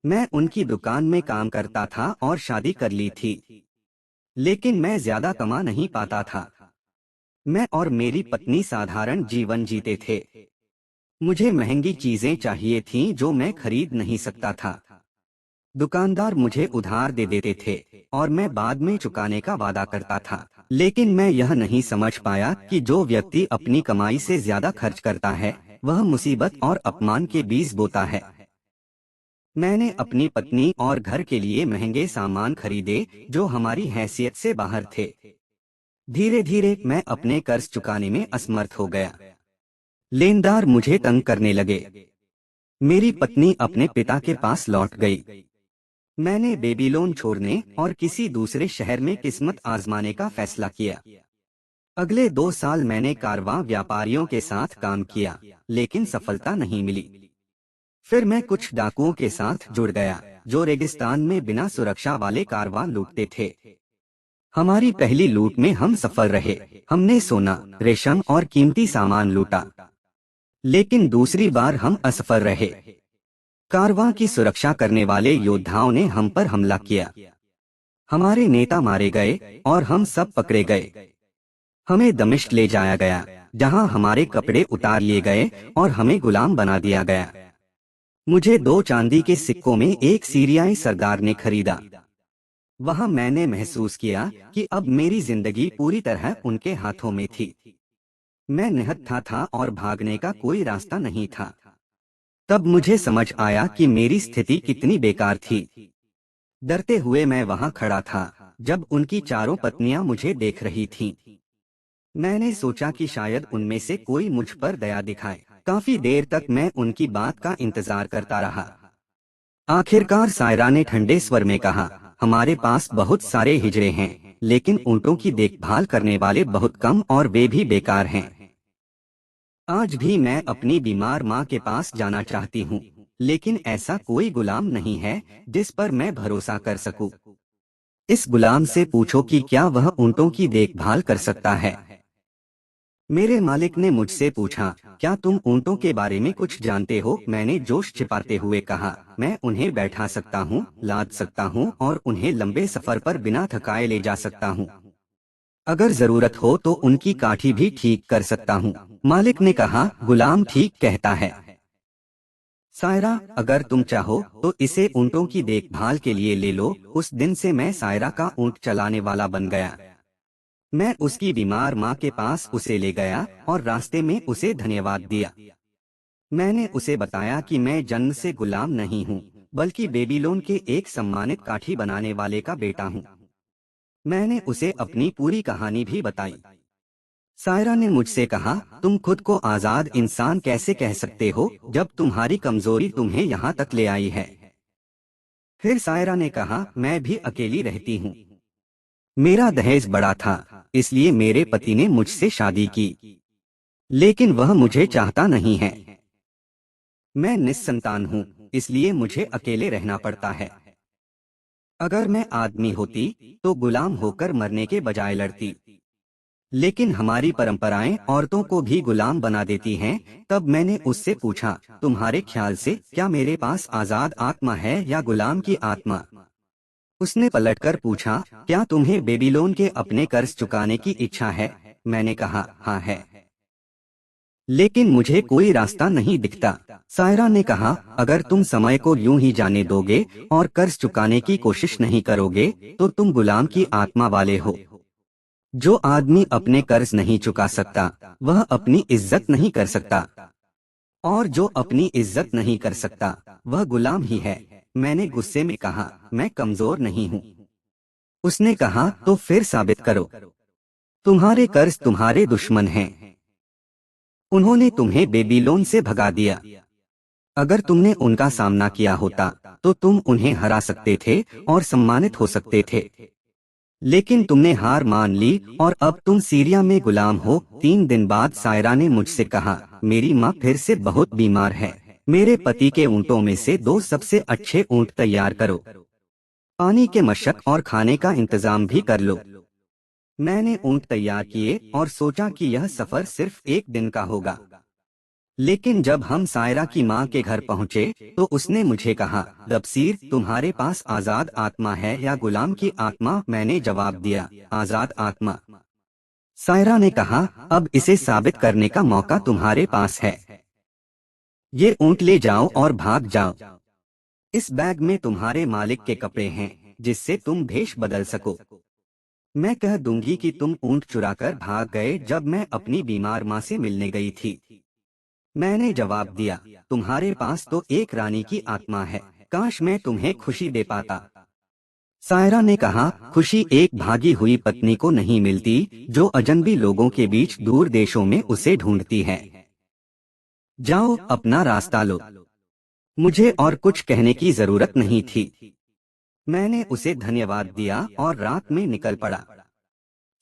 मैं उनकी दुकान में काम करता था और शादी कर ली थी, लेकिन मैं ज्यादा कमा नहीं पाता था। मैं और मेरी पत्नी साधारण जीवन जीते थे। मुझे महंगी चीजें चाहिए थीं जो मैं खरीद नहीं सकता था। दुकानदार मुझे उधार दे देते थे और मैं बाद में चुकाने का वादा करता था, लेकिन मैं यह नहीं समझ पाया कि जो व्यक्ति अपनी कमाई से ज्यादा खर्च करता है वह मुसीबत और अपमान के बीज बोता है। मैंने अपनी पत्नी और घर के लिए महंगे सामान खरीदे जो हमारी हैसियत से बाहर थे। धीरे धीरे मैं अपने कर्ज चुकाने में असमर्थ हो गया। लेनदार मुझे तंग करने लगे। मेरी पत्नी अपने पिता के पास लौट गई। मैंने बेबीलोन छोड़ने और किसी दूसरे शहर में किस्मत आजमाने का फैसला किया। अगले 2 साल मैंने कारवां व्यापारियों के साथ काम किया, लेकिन सफलता नहीं मिली। फिर मैं कुछ डाकुओं के साथ जुड़ गया जो रेगिस्तान में बिना सुरक्षा वाले कारवां लूटते थे। हमारी पहली लूट में हम सफल रहे। हमने सोना, रेशम और कीमती सामान लूटा। लेकिन दूसरी बार हम असफल रहे। कारवां की सुरक्षा करने वाले योद्धाओं ने हम पर हमला किया। हमारे नेता मारे गए और हम सब पकड़े गए। हमें दमिश्क ले जाया गया, जहां हमारे कपड़े उतार लिए गए और हमें गुलाम बना दिया गया। मुझे 2 चांदी के सिक्कों में एक सीरियाई सरदार ने खरीदा। वहां मैंने महसूस किया कि अब मेरी जिंदगी पूरी तरह उनके हाथों में थी। मैं निहत्था था और भागने का कोई रास्ता नहीं था। तब मुझे समझ आया कि मेरी स्थिति कितनी बेकार थी। डरते हुए मैं वहां खड़ा था जब उनकी चारों पत्नियां मुझे देख रही थीं। मैंने सोचा कि शायद उनमें से कोई मुझ पर दया दिखाए। काफी देर तक मैं उनकी बात का इंतजार करता रहा। आखिरकार सायरा ने ठंडे स्वर में कहा, हमारे पास बहुत सारे हिजड़े हैं, लेकिन ऊंटों की देखभाल करने वाले बहुत कम और वे भी बेकार हैं। आज भी मैं अपनी बीमार माँ के पास जाना चाहती हूँ, लेकिन ऐसा कोई गुलाम नहीं है जिस पर मैं भरोसा कर सकूं। इस गुलाम से पूछो कि क्या वह ऊंटों की देखभाल कर सकता है। मेरे मालिक ने मुझसे पूछा, क्या तुम ऊंटों के बारे में कुछ जानते हो? मैंने जोश छिपाते हुए कहा, मैं उन्हें बैठा सकता हूँ, लाद सकता हूँ और उन्हें लंबे सफर पर बिना थकाए ले जा सकता हूँ। अगर जरूरत हो तो उनकी काठी भी ठीक कर सकता हूँ। मालिक ने कहा, गुलाम ठीक कहता है। सायरा, अगर तुम चाहो तो इसे ऊँटों की देखभाल के लिए ले लो। उस दिन से मैं सायरा का ऊँट चलाने वाला बन गया। मैं उसकी बीमार माँ के पास उसे ले गया और रास्ते में उसे धन्यवाद दिया। मैंने उसे बताया कि मैं जन्म से गुलाम नहीं हूँ, बल्कि बेबीलोन के एक सम्मानित काठी बनाने वाले का बेटा हूँ। मैंने उसे अपनी पूरी कहानी भी बताई। सायरा ने मुझसे कहा, तुम खुद को आजाद इंसान कैसे कह सकते हो जब तुम्हारी कमजोरी तुम्हें यहाँ तक ले आई है। फिर सायरा ने कहा, मैं भी अकेली रहती हूँ। मेरा दहेज बड़ा था, इसलिए मेरे पति ने मुझसे शादी की, लेकिन वह मुझे चाहता नहीं है। मैं निस्संतान हूँ, इसलिए मुझे अकेले रहना पड़ता है। अगर मैं आदमी होती तो गुलाम होकर मरने के बजाय लड़ती, लेकिन हमारी परंपराएं औरतों को भी गुलाम बना देती हैं। तब मैंने उससे पूछा, तुम्हारे ख्याल से क्या मेरे पास आजाद आत्मा है या गुलाम की आत्मा? उसने पलटकर पूछा, क्या तुम्हें बेबीलोन के अपने कर्ज चुकाने की इच्छा है? मैंने कहा, हाँ है, लेकिन मुझे कोई रास्ता नहीं दिखता। सायरा ने कहा, अगर तुम समय को यूं ही जाने दोगे और कर्ज चुकाने की कोशिश नहीं करोगे तो तुम गुलाम की आत्मा वाले हो। जो आदमी अपने कर्ज नहीं चुका सकता वह अपनी इज्जत नहीं कर सकता, और जो अपनी इज्जत नहीं कर सकता वह गुलाम ही है। मैंने गुस्से में कहा, मैं कमजोर नहीं हूँ। उसने कहा, तो फिर साबित करो। तुम्हारे कर्ज तुम्हारे दुश्मन हैं। उन्होंने तुम्हें बेबीलोन से भगा दिया। अगर तुमने उनका सामना किया होता तो तुम उन्हें हरा सकते थे और सम्मानित हो सकते थे, लेकिन तुमने हार मान ली और अब तुम सीरिया में गुलाम हो। 3 दिन बाद सायरा ने मुझसे कहा, मेरी माँ फिर से बहुत बीमार है। मेरे पति के ऊँटों में से 2 सबसे अच्छे ऊँट तैयार करो। पानी के मशक और खाने का इंतजाम भी कर लो। मैंने ऊँट तैयार किए और सोचा कि यह सफर सिर्फ 1 दिन का होगा। लेकिन जब हम सायरा की माँ के घर पहुँचे तो उसने मुझे कहा, तबसीर, तुम्हारे पास आजाद आत्मा है या गुलाम की आत्मा? मैंने जवाब दिया, आजाद आत्मा। सायरा ने कहा, अब इसे साबित करने का मौका तुम्हारे पास है। ये ऊँट ले जाओ और भाग जाओ। इस बैग में तुम्हारे मालिक के कपड़े हैं जिससे तुम भेष बदल सको। मैं कह दूंगी कि तुम ऊँट चुराकर भाग गए जब मैं अपनी बीमार माँ से मिलने गई थी। मैंने जवाब दिया, तुम्हारे पास तो एक रानी की आत्मा है, काश मैं तुम्हें खुशी दे पाता। सायरा ने कहा, खुशी एक भागी हुई पत्नी को नहीं मिलती जो अजनबी लोगों के बीच दूर देशों में उसे ढूंढती है। जाओ, अपना रास्ता लो। मुझे और कुछ कहने की जरूरत नहीं थी। मैंने उसे धन्यवाद दिया और रात में निकल पड़ा।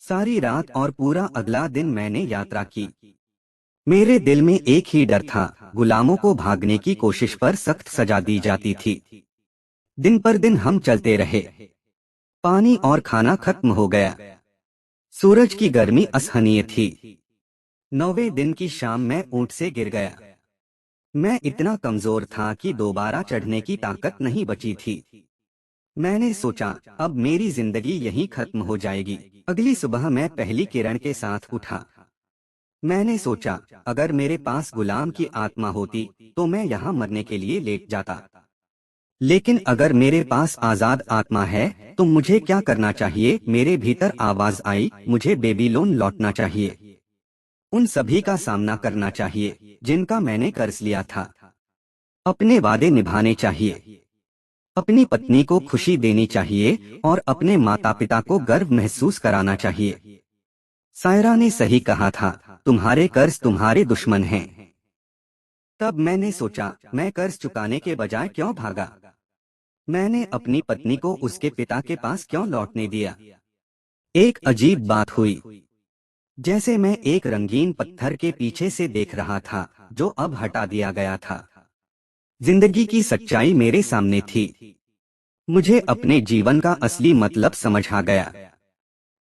सारी रात और पूरा अगला दिन मैंने यात्रा की। मेरे दिल में एक ही डर था, गुलामों को भागने की कोशिश पर सख्त सजा दी जाती थी। दिन पर दिन हम चलते रहे। पानी और खाना खत्म हो गया। सूरज की गर्मी असहनीय थी। 9वें दिन की शाम मैं ऊंट से गिर गया। मैं इतना कमजोर था कि दोबारा चढ़ने की ताकत नहीं बची थी। मैंने सोचा, अब मेरी जिंदगी यहीं खत्म हो जाएगी। अगली सुबह मैं पहली किरण के साथ उठा। मैंने सोचा, अगर मेरे पास गुलाम की आत्मा होती तो मैं यहाँ मरने के लिए लेट जाता, लेकिन अगर मेरे पास आजाद आत्मा है तो मुझे क्या करना चाहिए? मेरे भीतर आवाज आई, मुझे बेबीलोन लौटना चाहिए। उन सभी का सामना करना चाहिए जिनका मैंने कर्ज लिया था। अपने वादे निभाने चाहिए। अपनी पत्नी को खुशी देनी चाहिए और अपने माता पिता को गर्व महसूस कराना चाहिए। सायरा ने सही कहा था, तुम्हारे कर्ज तुम्हारे दुश्मन हैं। तब मैंने सोचा, मैं कर्ज चुकाने के बजाय क्यों भागा? मैंने अपनी पत्नी को उसके पिता के पास क्यों लौटने दिया? एक अजीब बात हुई। जैसे मैं एक रंगीन पत्थर के पीछे से देख रहा था जो अब हटा दिया गया था। जिंदगी की सच्चाई मेरे सामने थी। मुझे अपने जीवन का असली मतलब समझ आ गया।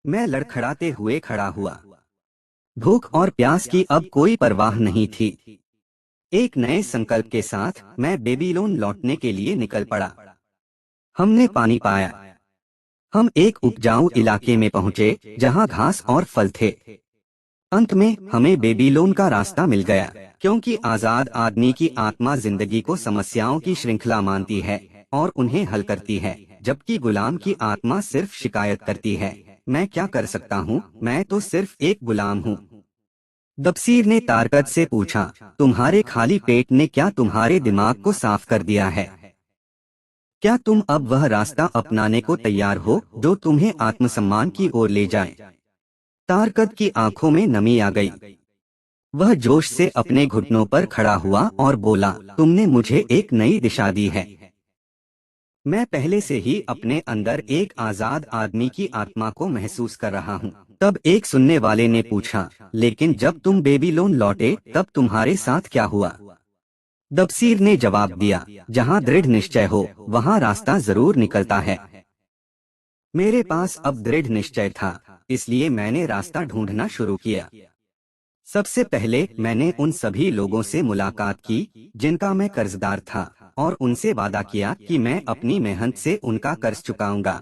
मैं लड़खड़ाते हुए खड़ा हुआ। भूख और प्यास की अब कोई परवाह नहीं थी। एक नए संकल्प के साथ मैं बेबीलोन लौटने के लिए निकल पड़ा। हमने पानी पाया। हम एक उपजाऊ इलाके में पहुंचे जहां घास और फल थे। अंत में हमें बेबीलोन का रास्ता मिल गया। क्योंकि आजाद आदमी की आत्मा जिंदगी को समस्याओं की श्रृंखला मानती है और उन्हें हल करती है, जबकि गुलाम की आत्मा सिर्फ शिकायत करती है, मैं क्या कर सकता हूँ, मैं तो सिर्फ एक गुलाम हूँ। दबसीर ने तारकत से पूछा, तुम्हारे खाली पेट ने क्या तुम्हारे दिमाग को साफ कर दिया है? क्या तुम अब वह रास्ता अपनाने को तैयार हो जो तुम्हें आत्मसम्मान की ओर ले जाए? तारकत की आंखों में नमी आ गई। वह जोश से अपने घुटनों पर खड़ा हुआ और बोला, तुमने मुझे एक नई दिशा दी है। मैं पहले से ही अपने अंदर एक आजाद आदमी की आत्मा को महसूस कर रहा हूँ। तब एक सुनने वाले ने पूछा, लेकिन जब तुम बेबीलोन लौटे तब तुम्हारे साथ क्या हुआ? दबसीर ने जवाब दिया, जहाँ दृढ़ निश्चय हो वहाँ रास्ता जरूर निकलता है। मेरे पास अब दृढ़ निश्चय था, इसलिए मैंने रास्ता ढूंढना शुरू किया। सबसे पहले मैंने उन सभी लोगों से मुलाकात की जिनका मैं कर्जदार था और उनसे वादा किया कि मैं अपनी मेहनत से उनका कर्ज चुकाऊंगा।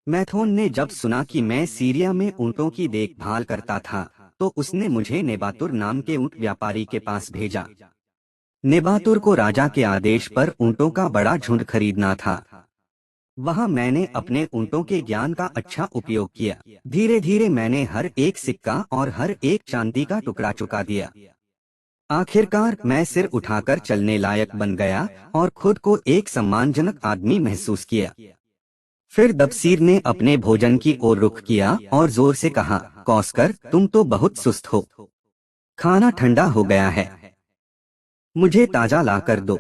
मैथोन ने जब सुना कि मैं सीरिया में ऊँटों की देखभाल करता था तो उसने मुझे नेबातुर नाम के ऊँट व्यापारी के पास भेजा। नेबातुर को राजा के आदेश पर ऊँटों का बड़ा झुंड खरीदना था। वहाँ मैंने अपने ऊँटों के ज्ञान का अच्छा उपयोग किया। धीरे धीरे मैंने हर एक सिक्का और हर एक चांदी का टुकड़ा चुका दिया। आखिरकार मैं सिर उठाकर चलने लायक बन गया और खुद को एक सम्मानजनक आदमी महसूस किया। फिर दबसीर ने अपने भोजन की ओर रुख किया और जोर से कहा, कौसकर, तुम तो बहुत सुस्त हो। खाना ठंडा हो गया है, मुझे ताजा ला कर दो।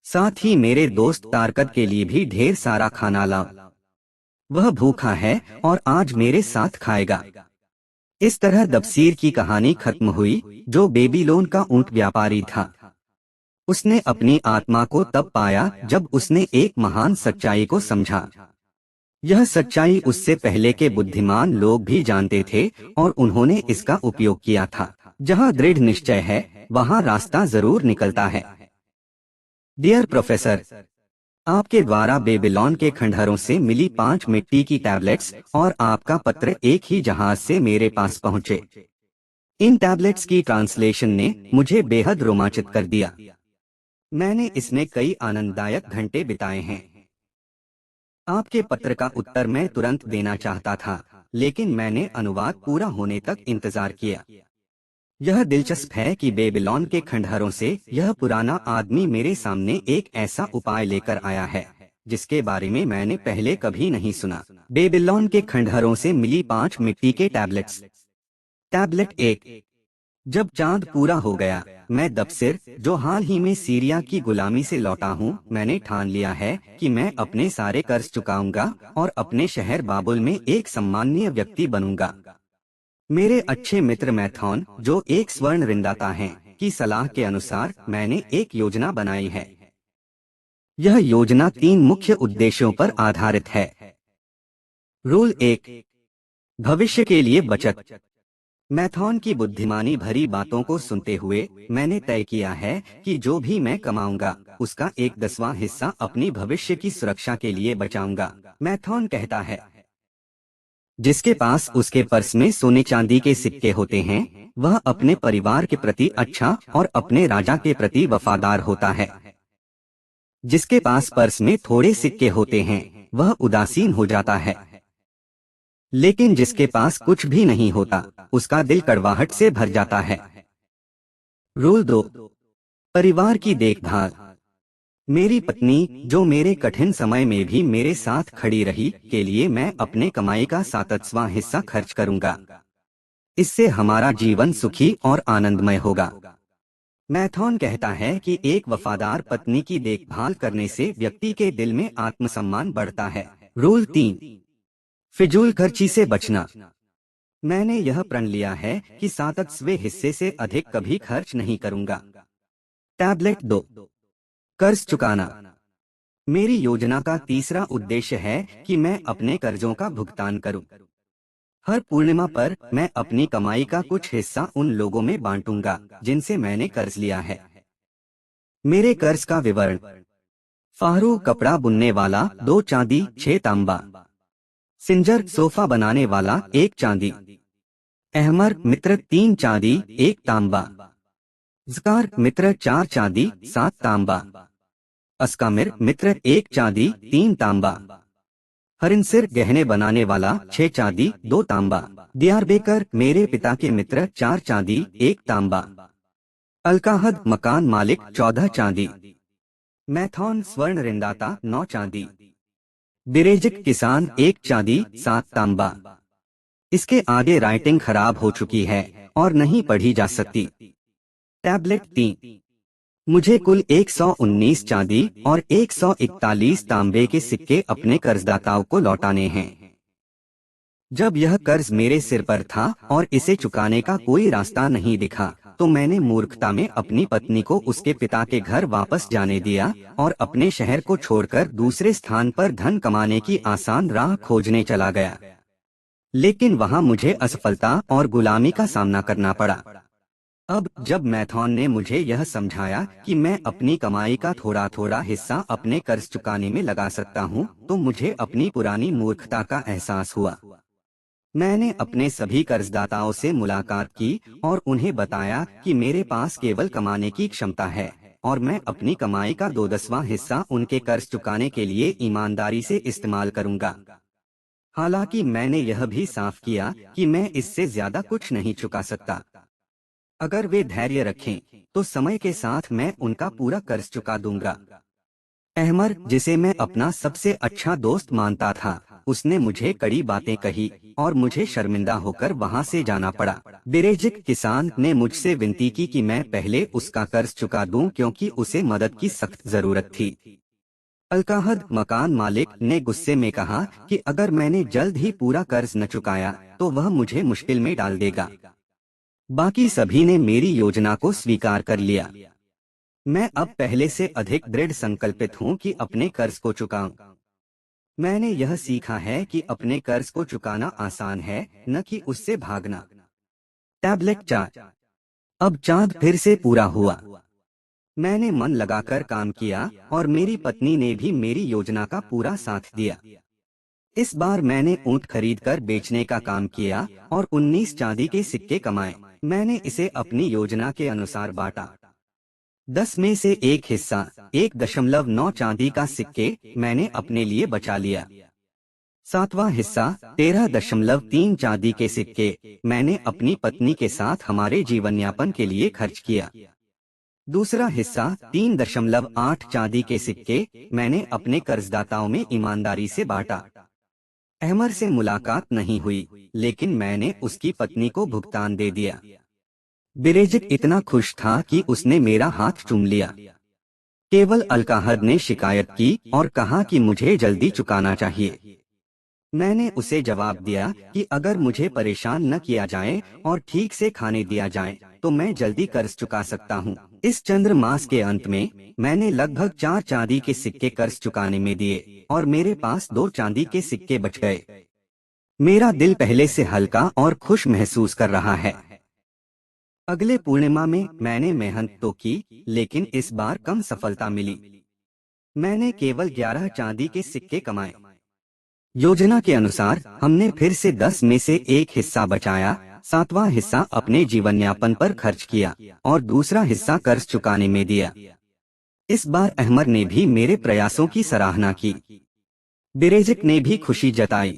साथ ही मेरे दोस्त तारकत के लिए भी ढेर सारा खाना लाओ। वह भूखा है और आज मेरे साथ खाएगा। इस तरह दबसीर की कहानी खत्म हुई, जो बेबीलोन का ऊँट व्यापारी था। उसने अपनी आत्मा को तब पाया जब उसने एक महान सच्चाई को समझा। यह सच्चाई उससे पहले के बुद्धिमान लोग भी जानते थे और उन्होंने इसका उपयोग किया था। जहाँ दृढ़ निश्चय है वहाँ रास्ता जरूर निकलता है। डियर प्रोफेसर, आपके द्वारा बेबीलोन के खंडहरों से मिली 5 मिट्टी की टैबलेट्स और आपका पत्र एक ही जहाज से मेरे पास पहुँचे। इन टैबलेट्स की ट्रांसलेशन ने मुझे बेहद रोमांचित कर दिया। मैंने इसमें कई आनंददायक घंटे बिताए हैं। आपके पत्र का उत्तर मैं तुरंत देना चाहता था, लेकिन मैंने अनुवाद पूरा होने तक इंतजार किया। यह दिलचस्प है कि बेबीलोन के खंडहरों से यह पुराना आदमी मेरे सामने एक ऐसा उपाय लेकर आया है जिसके बारे में मैंने पहले कभी नहीं सुना। बेबीलोन के खंडहरों से मिली 5 मिट्टी के टैबलेट्स। टैबलेट 1। जब चांद पूरा हो गया, मैं दबसिर, जो हाल ही में सीरिया की गुलामी से लौटा हूँ, मैंने ठान लिया है कि मैं अपने सारे कर्ज चुकाऊंगा और अपने शहर बाबुल में एक सम्माननीय व्यक्ति बनूंगा। मेरे अच्छे मित्र मैथॉन, जो एक स्वर्ण ऋणदाता हैं, की सलाह के अनुसार मैंने एक योजना बनाई है। यह योजना 3 मुख्य उद्देश्यों पर आधारित है। रूल 1, भविष्य के लिए बचत। मैथॉन की बुद्धिमानी भरी बातों को सुनते हुए मैंने तय किया है कि जो भी मैं कमाऊंगा उसका 1/10वां हिस्सा अपनी भविष्य की सुरक्षा के लिए बचाऊंगा। मैथॉन कहता है, जिसके पास उसके पर्स में सोने चांदी के सिक्के होते हैं वह अपने परिवार के प्रति अच्छा और अपने राजा के प्रति वफादार होता है। जिसके पास पर्स में थोड़े सिक्के होते हैं वह उदासीन हो जाता है। लेकिन जिसके पास कुछ भी नहीं होता उसका दिल कड़वाहट से भर जाता है। रूल 2, परिवार की देखभाल। मेरी पत्नी, जो मेरे कठिन समय में भी मेरे साथ खड़ी रही, के लिए मैं अपने कमाई का 7वां हिस्सा खर्च करूंगा। इससे हमारा जीवन सुखी और आनंदमय होगा। मैथॉन कहता है कि एक वफादार पत्नी की देखभाल करने से व्यक्ति के दिल में आत्मसम्मान बढ़ता है। रूल 3, फिजूल खर्ची से बचना। मैंने यह प्रण लिया है कि 7वां हिस्से से अधिक कभी खर्च नहीं करूंगा। टैबलेट 2, कर्ज चुकाना। मेरी योजना का तीसरा उद्देश्य है कि मैं अपने कर्जों का भुगतान करूं। हर पूर्णिमा पर मैं अपनी कमाई का कुछ हिस्सा उन लोगों में बांटूंगा जिनसे मैंने कर्ज लिया है। मेरे कर्ज का विवरण: फाहरू, कपड़ा बुनने वाला, 2 चांदी, 6 तांबा। सिंजर, सोफा बनाने वाला, 1 चांदी। अहमर, मित्र, 3 चांदी, 1 तांबा। ज़कार मित्र 4 चांदी 7 तांबा। अस्कामिर मित्र 1 चांदी 3 तांबा। हरिनसिर गहने बनाने वाला 6 चांदी 2 तांबा। दियारबेकर मेरे पिता के मित्र 4 चांदी 1 तांबा। अलकाहद मकान मालिक 14 चांदी। मैथॉन स्वर्ण ऋणदाता 9 चांदी। बिरेजिक किसान 1 चांदी 7 तांबा। इसके आगे राइटिंग खराब हो चुकी है और नहीं पढ़ी जा सकती। टैबलेट 3। मुझे कुल 119 चांदी और 141 तांबे के सिक्के अपने कर्जदाताओं को लौटाने हैं। जब यह कर्ज मेरे सिर पर था और इसे चुकाने का कोई रास्ता नहीं दिखा, तो मैंने मूर्खता में अपनी पत्नी को उसके पिता के घर वापस जाने दिया और अपने शहर को छोड़कर दूसरे स्थान पर धन कमाने की आसान राह खोजने चला गया। लेकिन वहां मुझे असफलता और गुलामी का सामना करना पड़ा। अब जब मैथॉन ने मुझे यह समझाया कि मैं अपनी कमाई का थोड़ा थोड़ा हिस्सा अपने कर्ज चुकाने में लगा सकता हूं, तो मुझे अपनी पुरानी मूर्खता का एहसास हुआ। मैंने अपने सभी कर्जदाताओं से मुलाकात की और उन्हें बताया कि मेरे पास केवल कमाने की क्षमता है और मैं अपनी कमाई का 2/10वां हिस्सा उनके कर्ज चुकाने के लिए ईमानदारी से इस्तेमाल करूंगा। हालांकि मैंने यह भी साफ किया कि मैं इससे ज्यादा कुछ नहीं चुका सकता। अगर वे धैर्य रखें, तो समय के साथ मैं उनका पूरा कर्ज चुका दूंगा। अहमर, जिसे मैं अपना सबसे अच्छा दोस्त मानता था, उसने मुझे कड़ी बातें कही और मुझे शर्मिंदा होकर वहां से जाना पड़ा। बिरेजिक किसान ने मुझसे विनती की कि मैं पहले उसका कर्ज चुका दूं क्योंकि उसे मदद की सख्त जरूरत थी। अलकाहद मकान मालिक ने गुस्से में कहा कि अगर मैंने जल्द ही पूरा कर्ज न चुकाया तो वह मुझे मुश्किल में डाल देगा। बाकी सभी ने मेरी योजना को स्वीकार कर लिया। मैं अब पहले से अधिक दृढ़ संकल्पित हूँ कि अपने कर्ज को चुकाऊं। मैंने यह सीखा है कि अपने कर्ज को चुकाना आसान है, न कि उससे भागना। टैबलेट 4। अब चांद फिर से पूरा हुआ। मैंने मन लगाकर काम किया और मेरी पत्नी ने भी मेरी योजना का पूरा साथ दिया। इस बार मैंने ऊंट खरीदकर बेचने का काम किया और 19 चांदी के सिक्के कमाए। मैंने इसे अपनी योजना के अनुसार बांटा। 10 में से एक हिस्सा 1.9 चांदी का सिक्के मैंने अपने लिए बचा लिया। 7वां हिस्सा 13.3 चांदी के सिक्के मैंने अपनी पत्नी के साथ हमारे जीवन यापन के लिए खर्च किया। दूसरा हिस्सा 3.8 चांदी के सिक्के मैंने अपने कर्जदाताओं में ईमानदारी से बांटा। अहमर से मुलाकात नहीं हुई, लेकिन मैंने उसकी पत्नी को भुगतान दे दिया। बिरेजिक इतना खुश था कि उसने मेरा हाथ चूम लिया। केवल अलकाहद ने शिकायत की और कहा कि मुझे जल्दी चुकाना चाहिए। मैंने उसे जवाब दिया कि अगर मुझे परेशान न किया जाए और ठीक से खाने दिया जाए, तो मैं जल्दी कर्ज चुका सकता हूँ। इस चंद्र मास के अंत में मैंने लगभग 4 चांदी के सिक्के कर्ज चुकाने में दिए और मेरे पास 2 चांदी के सिक्के बच गए। मेरा दिल पहले से हल्का और खुश महसूस कर रहा है। अगले पूर्णिमा में मैंने मेहनत तो की, लेकिन इस बार कम सफलता मिली। मैंने केवल 11 चांदी के सिक्के कमाए। योजना के अनुसार हमने फिर से 10 में से एक हिस्सा बचाया, 7वां हिस्सा अपने जीवन यापन पर खर्च किया और दूसरा हिस्सा कर्ज चुकाने में दिया। इस बार अहमर ने भी मेरे प्रयासों की सराहना की। बिरेजिक ने भी खुशी जताई।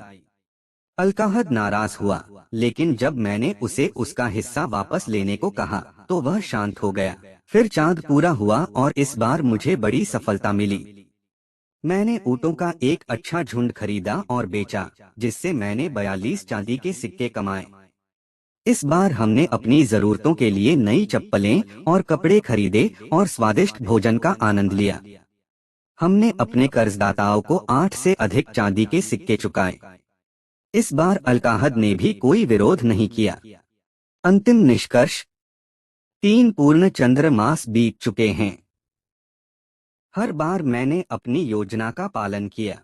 अलकाहद नाराज हुआ, लेकिन जब मैंने उसे उसका हिस्सा वापस लेने को कहा, तो वह शांत हो गया। फिर चांद पूरा हुआ और इस बार मुझे बड़ी सफलता मिली। मैंने ऊँटों का एक अच्छा झुंड खरीदा और बेचा, जिससे मैंने 42 चांदी के सिक्के कमाए। इस बार हमने अपनी जरूरतों के लिए नई चप्पलें और कपड़े खरीदे और स्वादिष्ट भोजन का आनंद लिया। हमने अपने कर्जदाताओं को 8 से अधिक चांदी के सिक्के चुकाए। इस बार अलकाहद ने भी कोई विरोध नहीं किया। अंतिम निष्कर्ष: 3 पूर्ण चंद्र मास बीत चुके हैं। हर बार मैंने अपनी योजना का पालन किया।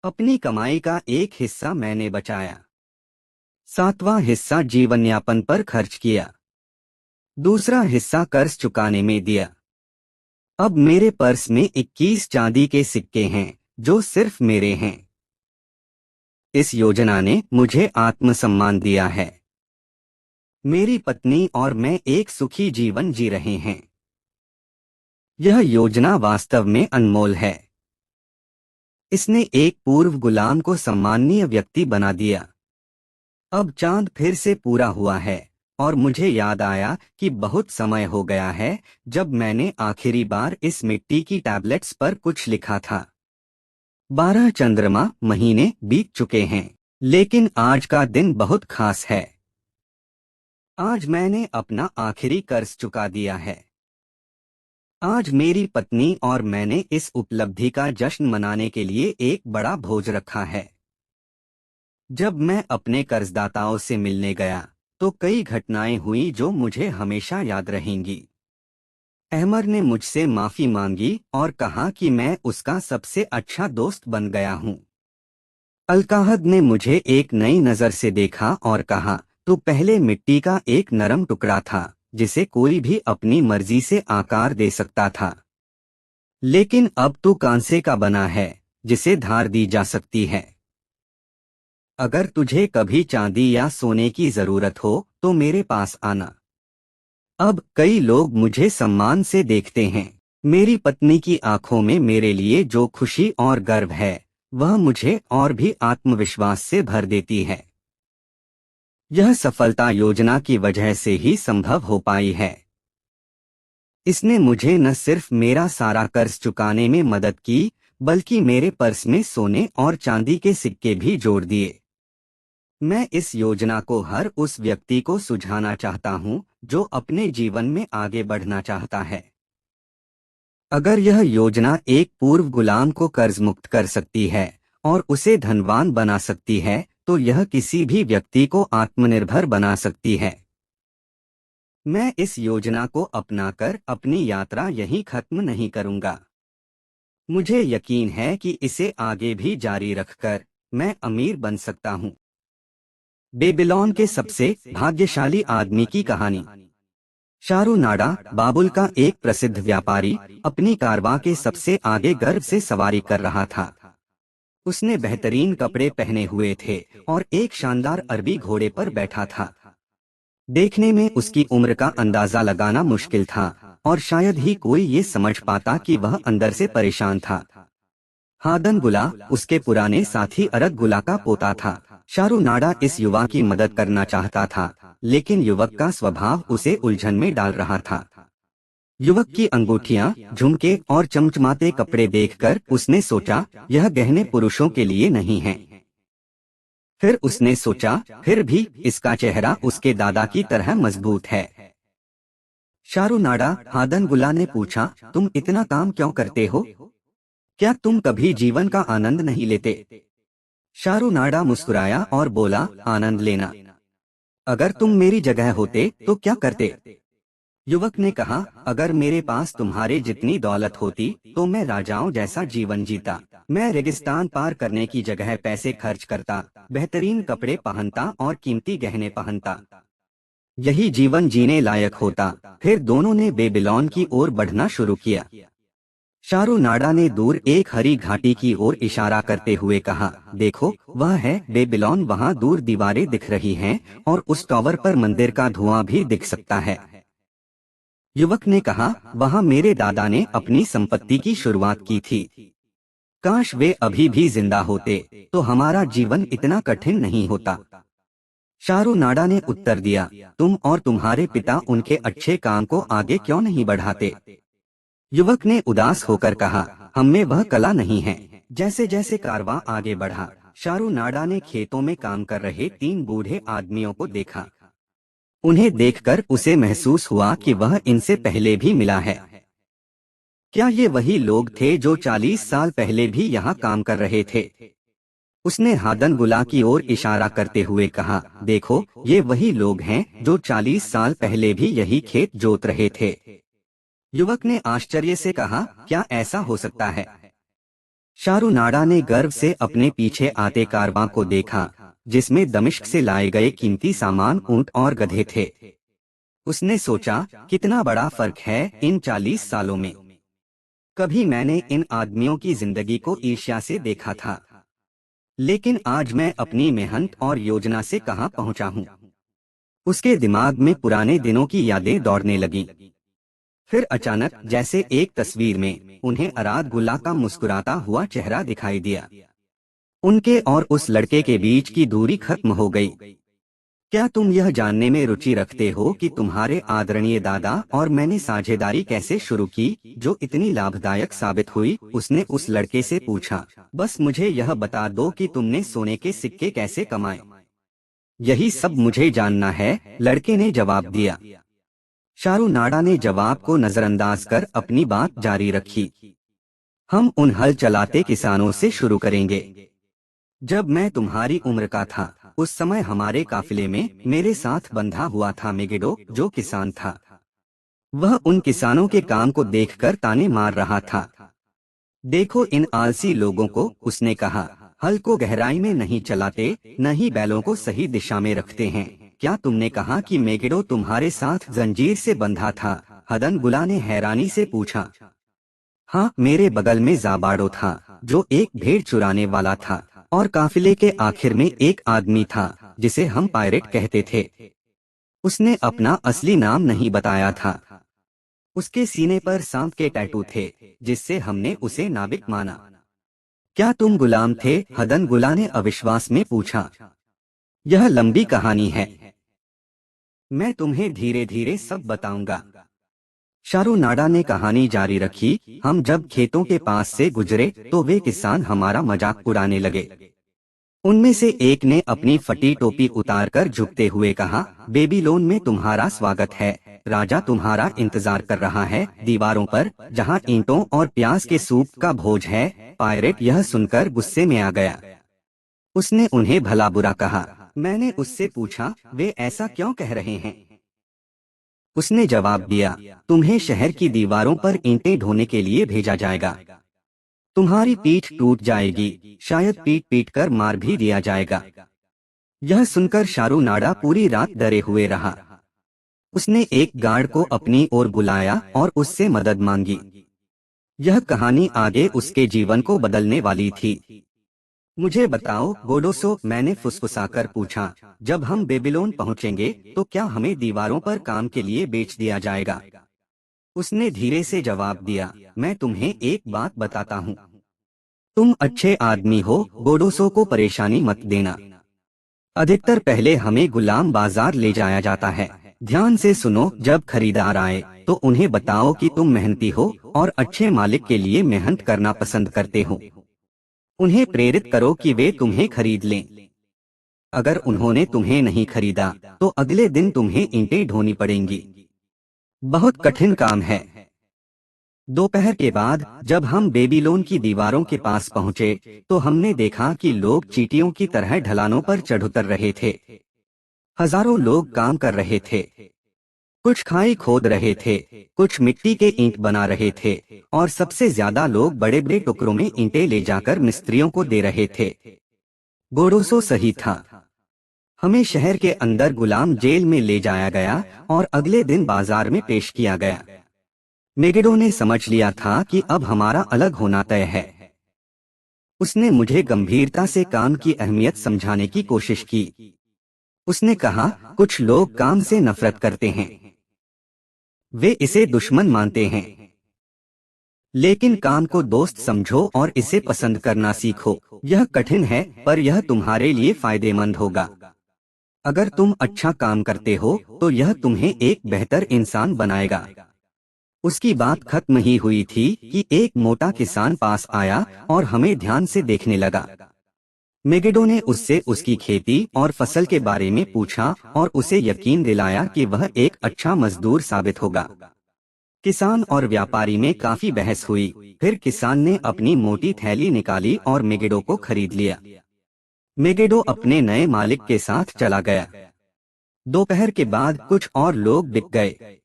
अपनी कमाई का एक हिस्सा मैंने बचाया। 7वां हिस्सा जीवन यापन पर खर्च किया। दूसरा हिस्सा कर्ज चुकाने में दिया। अब मेरे पर्स में 21 चांदी के सिक्के हैं, जो सिर्फ मेरे हैं। इस योजना ने मुझे आत्मसम्मान दिया है। मेरी पत्नी और मैं एक सुखी जीवन जी रहे हैं। यह योजना वास्तव में अनमोल है। इसने एक पूर्व गुलाम को सम्माननीय व्यक्ति बना दिया। अब चांद फिर से पूरा हुआ है और मुझे याद आया कि बहुत समय हो गया है जब मैंने आखिरी बार इस मिट्टी की टैबलेट्स पर कुछ लिखा था। 12 चंद्रमा महीने बीत चुके हैं, लेकिन आज का दिन बहुत खास है। आज मैंने अपना आखिरी कर्ज चुका दिया है। आज मेरी पत्नी और मैंने इस उपलब्धि का जश्न मनाने के लिए एक बड़ा भोज रखा है। जब मैं अपने कर्जदाताओं से मिलने गया तो कई घटनाएं हुई जो मुझे हमेशा याद रहेंगी। अहमर ने मुझसे माफी मांगी और कहा कि मैं उसका सबसे अच्छा दोस्त बन गया हूँ। अलकाहद ने मुझे एक नई नजर से देखा और कहा, तू पहले मिट्टी का एक नरम टुकड़ा था जिसे कोई भी अपनी मर्जी से आकार दे सकता था, लेकिन अब तू कांसे का बना है जिसे धार दी जा सकती है। अगर तुझे कभी चांदी या सोने की जरूरत हो तो मेरे पास आना। अब कई लोग मुझे सम्मान से देखते हैं। मेरी पत्नी की आंखों में मेरे लिए जो खुशी और गर्व है वह मुझे और भी आत्मविश्वास से भर देती है। यह सफलता योजना की वजह से ही संभव हो पाई है। इसने मुझे न सिर्फ मेरा सारा कर्ज चुकाने में मदद की, बल्कि मेरे पर्स में सोने और चांदी के सिक्के भी जोड़ दिए। मैं इस योजना को हर उस व्यक्ति को सुझाना चाहता हूं जो अपने जीवन में आगे बढ़ना चाहता है। अगर यह योजना एक पूर्व गुलाम को कर्ज मुक्त कर सकती है और उसे धनवान बना सकती है तो यह किसी भी व्यक्ति को आत्मनिर्भर बना सकती है। मैं इस योजना को अपनाकर अपनी यात्रा यहीं खत्म नहीं करूंगा। मुझे यकीन है कि इसे आगे भी जारी रखकर मैं अमीर बन सकता हूं। बेबीलोन के सबसे भाग्यशाली आदमी की कहानी। शारूनाडा, बाबुल का एक प्रसिद्ध व्यापारी, अपनी कारवां के सबसे आगे गर्व से सवारी कर रहा था। उसने बेहतरीन कपड़े पहने हुए थे और एक शानदार अरबी घोड़े पर बैठा था। देखने में उसकी उम्र का अंदाजा लगाना मुश्किल था और शायद ही कोई ये समझ पाता कि वह अंदर से परेशान था। हादन गुला, उसके पुराने साथी अरद गुला का पोता था। शारूनाडा इस युवा की मदद करना चाहता था, लेकिन युवक का स्वभाव उसे उलझन में डाल रहा था। युवक की अंगूठियां, झुमके और चमचमाते कपड़े देखकर उसने सोचा, यह गहने पुरुषों के लिए नहीं हैं। फिर उसने सोचा, फिर भी इसका चेहरा उसके दादा की तरह मजबूत है। शारूनाडा, हादन गुला ने पूछा, तुम इतना काम क्यों करते हो? क्या तुम कभी जीवन का आनंद नहीं लेते? शारूनाडा मुस्कुराया और बोला, आनंद लेना? अगर तुम मेरी जगह होते तो क्या करते? युवक ने कहा, अगर मेरे पास तुम्हारे जितनी दौलत होती तो मैं राजाओं जैसा जीवन जीता। मैं रेगिस्तान पार करने की जगह पैसे खर्च करता, बेहतरीन कपड़े पहनता और कीमती गहने पहनता। यही जीवन जीने लायक होता। फिर दोनों ने बेबीलोन की ओर बढ़ना शुरू किया। शारूनाडा ने दूर एक हरी घाटी की ओर इशारा करते हुए कहा, देखो, वह है बेबीलोन। वहाँ दूर दीवारें दिख रही हैं और उस टावर पर मंदिर का धुआं भी दिख सकता है। युवक ने कहा, वहाँ मेरे दादा ने अपनी संपत्ति की शुरुआत की थी। काश वे अभी भी जिंदा होते तो हमारा जीवन इतना कठिन नहीं होता। शारूनाडा ने उत्तर दिया, तुम और तुम्हारे पिता उनके अच्छे काम को आगे क्यों नहीं बढ़ाते? युवक ने उदास होकर कहा, हम में वह कला नहीं है। जैसे जैसे कारवां आगे बढ़ा, शारूनाडा ने खेतों में काम कर रहे 3 बूढ़े आदमियों को देखा। उन्हें देखकर उसे महसूस हुआ कि वह इनसे पहले भी मिला है। क्या ये वही लोग थे जो 40 साल पहले भी यहाँ काम कर रहे थे? उसने हादन गुला की ओर इशारा करते हुए कहा, देखो, ये वही लोग हैं जो 40 साल पहले भी यही खेत जोत रहे थे। युवक ने आश्चर्य से कहा, क्या ऐसा हो सकता है? शारूनाडा ने गर्व से अपने पीछे आते कारवां को देखा, जिसमें दमिश्क से लाए गए कीमती सामान, ऊंट और गधे थे। उसने सोचा, कितना बड़ा फर्क है इन 40 सालों में। कभी मैंने इन आदमियों की जिंदगी को ईर्ष्या से देखा था, लेकिन आज मैं अपनी मेहनत और योजना से कहां पहुंचा हूं। उसके दिमाग में पुराने दिनों की यादें दौड़ने लगीं। फिर अचानक जैसे एक तस्वीर में उन्हें अराद गुल्ला का मुस्कुराता हुआ चेहरा दिखाई दिया। उनके और उस लड़के के बीच की दूरी खत्म हो गई। क्या तुम यह जानने में रुचि रखते हो कि तुम्हारे आदरणीय दादा और मैंने साझेदारी कैसे शुरू की, जो इतनी लाभदायक साबित हुई? उसने उस लड़के से पूछा। बस मुझे यह बता दो कि तुमने सोने के सिक्के कैसे कमाए। यही सब मुझे जानना है, लड़के ने जवाब दिया। शारू नाडा ने जवाब को नजरअंदाज कर अपनी बात जारी रखी। हम उन हल चलाते किसानों से शुरू करेंगे। जब मैं तुम्हारी उम्र का था, उस समय हमारे काफिले में मेरे साथ बंधा हुआ था मेगिडो, जो किसान था। वह उन किसानों के काम को देखकर ताने मार रहा था। देखो इन आलसी लोगों को, उसने कहा। हल को गहराई में नहीं चलाते, न ही बैलों को सही दिशा में रखते हैं। क्या तुमने कहा कि मेगिडो तुम्हारे साथ जंजीर से बंधा था? हदन गुला ने हैरानी से पूछा। हाँ, मेरे बगल में जाबाडो था, जो एक भेड़ चुराने वाला था, और काफिले के आखिर में एक आदमी था जिसे हम पायरेट कहते थे। उसने अपना असली नाम नहीं बताया था। उसके सीने पर सांप के टैटू थे, जिससे हमने उसे नाविक माना। क्या तुम गुलाम थे? हदन गुला ने अविश्वास में पूछा। यह लंबी कहानी है, मैं तुम्हें धीरे धीरे सब बताऊंगा। शारू नाडा ने कहानी जारी रखी। हम जब खेतों के पास से गुजरे तो वे किसान हमारा मजाक उड़ाने लगे। उनमें से एक ने अपनी फटी टोपी उतारकर झुकते हुए कहा, बेबीलोन में तुम्हारा स्वागत है। राजा तुम्हारा इंतजार कर रहा है दीवारों पर, जहाँ ईंटों और प्याज के सूप का भोज है। पायरेट यह सुनकर गुस्से में आ गया। उसने उन्हें भला बुरा कहा। मैंने उससे पूछा, वे ऐसा क्यों कह रहे हैं? उसने जवाब दिया, तुम्हें शहर की दीवारों पर ईंटें ढोने के लिए भेजा जाएगा। तुम्हारी पीठ टूट जाएगी, शायद पीट पीट कर मार भी दिया जाएगा। यह सुनकर शारू नाडा पूरी रात डरे हुए रहा। उसने एक गार्ड को अपनी ओर बुलाया और उससे मदद मांगी। यह कहानी आगे उसके जीवन को बदलने वाली थी। मुझे बताओ गोडोसो, मैंने फुसफुसाकर पूछा, जब हम बेबीलोन पहुंचेंगे तो क्या हमें दीवारों पर काम के लिए बेच दिया जाएगा? उसने धीरे से जवाब दिया, मैं तुम्हें एक बात बताता हूँ। तुम अच्छे आदमी हो, गोडोसो को परेशानी मत देना। अधिकतर पहले हमें गुलाम बाजार ले जाया जाता है। ध्यान से सुनो, जब खरीदार आए तो उन्हें बताओ कि तुम मेहनती हो और अच्छे मालिक के लिए मेहनत करना पसंद करते हो। उन्हें प्रेरित करो कि वे तुम्हें खरीद लें। अगर उन्होंने तुम्हें नहीं खरीदा तो अगले दिन तुम्हें ईंटें ढोनी पड़ेंगी। बहुत कठिन काम है। दोपहर के बाद जब हम बेबीलोन की दीवारों के पास पहुंचे तो हमने देखा कि लोग चींटियों की तरह ढलानों पर चढ़ उतर रहे थे। हजारों लोग काम कर रहे थे। कुछ खाई खोद रहे थे, कुछ मिट्टी के ईंट बना रहे थे, और सबसे ज्यादा लोग बड़े बड़े टुकड़ों में ईंटें ले जाकर मिस्त्रियों को दे रहे थे। गोडोसो सही था। हमें शहर के अंदर गुलाम जेल में ले जाया गया और अगले दिन बाजार में पेश किया गया। मेगिडो ने समझ लिया था कि अब हमारा अलग होना तय है। उसने मुझे गंभीरता से काम की अहमियत समझाने की कोशिश की। उसने कहा, कुछ लोग काम से नफरत करते हैं, वे इसे दुश्मन मानते हैं। लेकिन काम को दोस्त समझो और इसे पसंद करना सीखो। यह कठिन है, पर यह तुम्हारे लिए फायदेमंद होगा। अगर तुम अच्छा काम करते हो तो यह तुम्हें एक बेहतर इंसान बनाएगा। उसकी बात खत्म ही हुई थी कि एक मोटा किसान पास आया और हमें ध्यान से देखने लगा। मेगिडो ने उससे उसकी खेती और फसल के बारे में पूछा और उसे यकीन दिलाया कि वह एक अच्छा मजदूर साबित होगा। किसान और व्यापारी में काफी बहस हुई। फिर किसान ने अपनी मोटी थैली निकाली और मेगिडो को खरीद लिया। मेगिडो अपने नए मालिक के साथ चला गया। दोपहर के बाद कुछ और लोग बिक गए।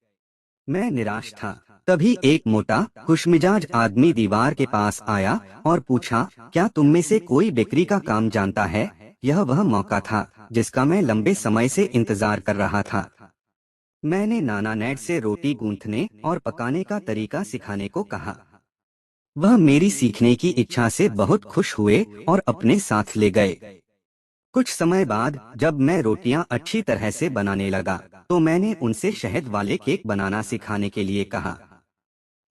मैं निराश था। तभी एक मोटा खुशमिजाज आदमी दीवार के पास आया और पूछा, क्या तुम में से कोई बेकरी का काम जानता है? यह वह मौका था जिसका मैं लंबे समय से इंतजार कर रहा था। मैंने नाना नेड से रोटी गूंथने और पकाने का तरीका सिखाने को कहा। वह मेरी सीखने की इच्छा से बहुत खुश हुए और अपने साथ ले गए। कुछ समय बाद जब मैं रोटियां अच्छी तरह से बनाने लगा तो मैंने उनसे शहद वाले केक बनाना सिखाने के लिए कहा।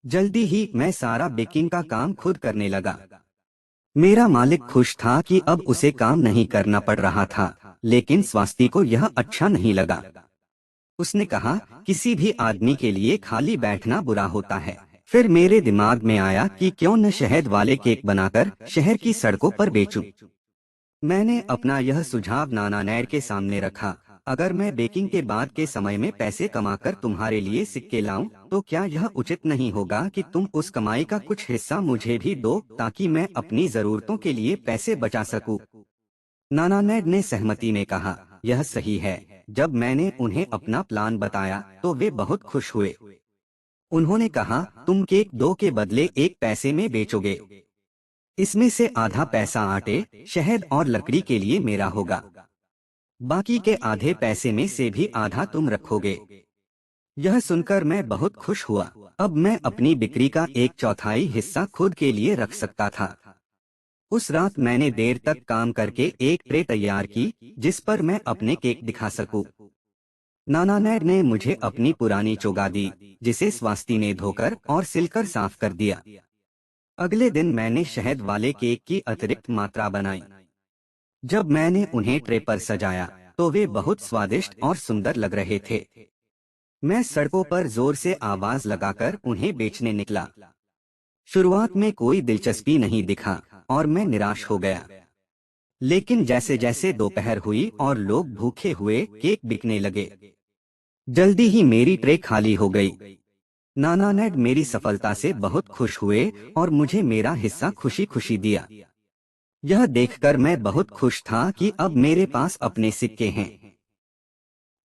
जल्दी ही मैं सारा बेकिंग का काम खुद करने लगा। मेरा मालिक खुश था कि अब उसे काम नहीं करना पड़ रहा था, लेकिन स्वास्थ्य को यह अच्छा नहीं लगा। उसने कहा, किसी भी आदमी के लिए खाली बैठना बुरा होता है। फिर मेरे दिमाग में आया कि क्यों न शहद वाले केक बनाकर शहर की सड़कों पर बेचूं। मैंने अपना यह सुझाव नाना नैर के सामने रखा। अगर मैं बेकिंग के बाद के समय में पैसे कमाकर तुम्हारे लिए सिक्के लाऊं, तो क्या यह उचित नहीं होगा कि तुम उस कमाई का कुछ हिस्सा मुझे भी दो ताकि मैं अपनी जरूरतों के लिए पैसे बचा सकूं? नाना नैड ने सहमति में कहा, यह सही है। जब मैंने उन्हें अपना प्लान बताया तो वे बहुत खुश हुए। उन्होंने कहा, तुम केक 2 के बदले 1 पैसे में बेचोगे। इसमें से आधा पैसा आटे, शहद और लकड़ी के लिए मेरा होगा। बाकी के आधे पैसे में से भी आधा तुम रखोगे। यह सुनकर मैं बहुत खुश हुआ। अब मैं अपनी बिक्री का 1/4 हिस्सा खुद के लिए रख सकता था। उस रात मैंने देर तक काम करके एक ट्रे तैयार की जिस पर मैं अपने केक दिखा सकूं। नाना नैड ने मुझे अपनी पुरानी चोगा दी, जिसे स्वास्ती ने धोकर और सिलकर साफ कर दिया। अगले दिन मैंने शहद वाले केक की अतिरिक्त मात्रा बनाई। जब मैंने उन्हें ट्रे पर सजाया तो वे बहुत स्वादिष्ट और सुंदर लग रहे थे। मैं सड़कों पर जोर से आवाज लगाकर उन्हें बेचने निकला। शुरुआत में कोई दिलचस्पी नहीं दिखा और मैं निराश हो गया। लेकिन जैसे जैसे दोपहर हुई और लोग भूखे हुए, केक बिकने लगे। जल्दी ही मेरी ट्रे खाली हो गई। नाना नैड मेरी सफलता से बहुत खुश हुए और मुझे मेरा हिस्सा खुशी खुशी दिया। यह देखकर मैं बहुत खुश था कि अब मेरे पास अपने सिक्के हैं।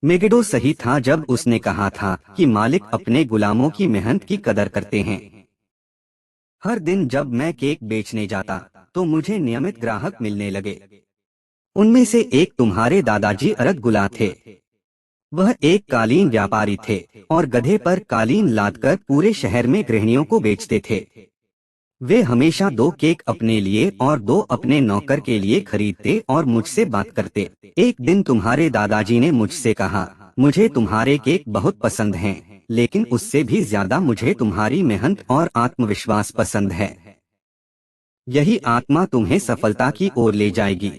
मेगिडो सही था जब उसने कहा था कि मालिक अपने गुलामों की मेहनत की कदर करते हैं। हर दिन जब मैं केक बेचने जाता तो मुझे नियमित ग्राहक मिलने लगे। उनमें से एक तुम्हारे दादाजी अरग गुला थे। वह एक कालीन व्यापारी थे और गधे पर कालीन लादकर पूरे शहर में गृहिणियों को बेचते थे। वे हमेशा 2 केक अपने लिए और 2 अपने नौकर के लिए खरीदते और मुझसे बात करते। एक दिन तुम्हारे दादाजी ने मुझसे कहा, मुझे तुम्हारे केक बहुत पसंद हैं, लेकिन उससे भी ज्यादा मुझे तुम्हारी मेहनत और आत्मविश्वास पसंद है। यही आत्मा तुम्हें सफलता की ओर ले जाएगी।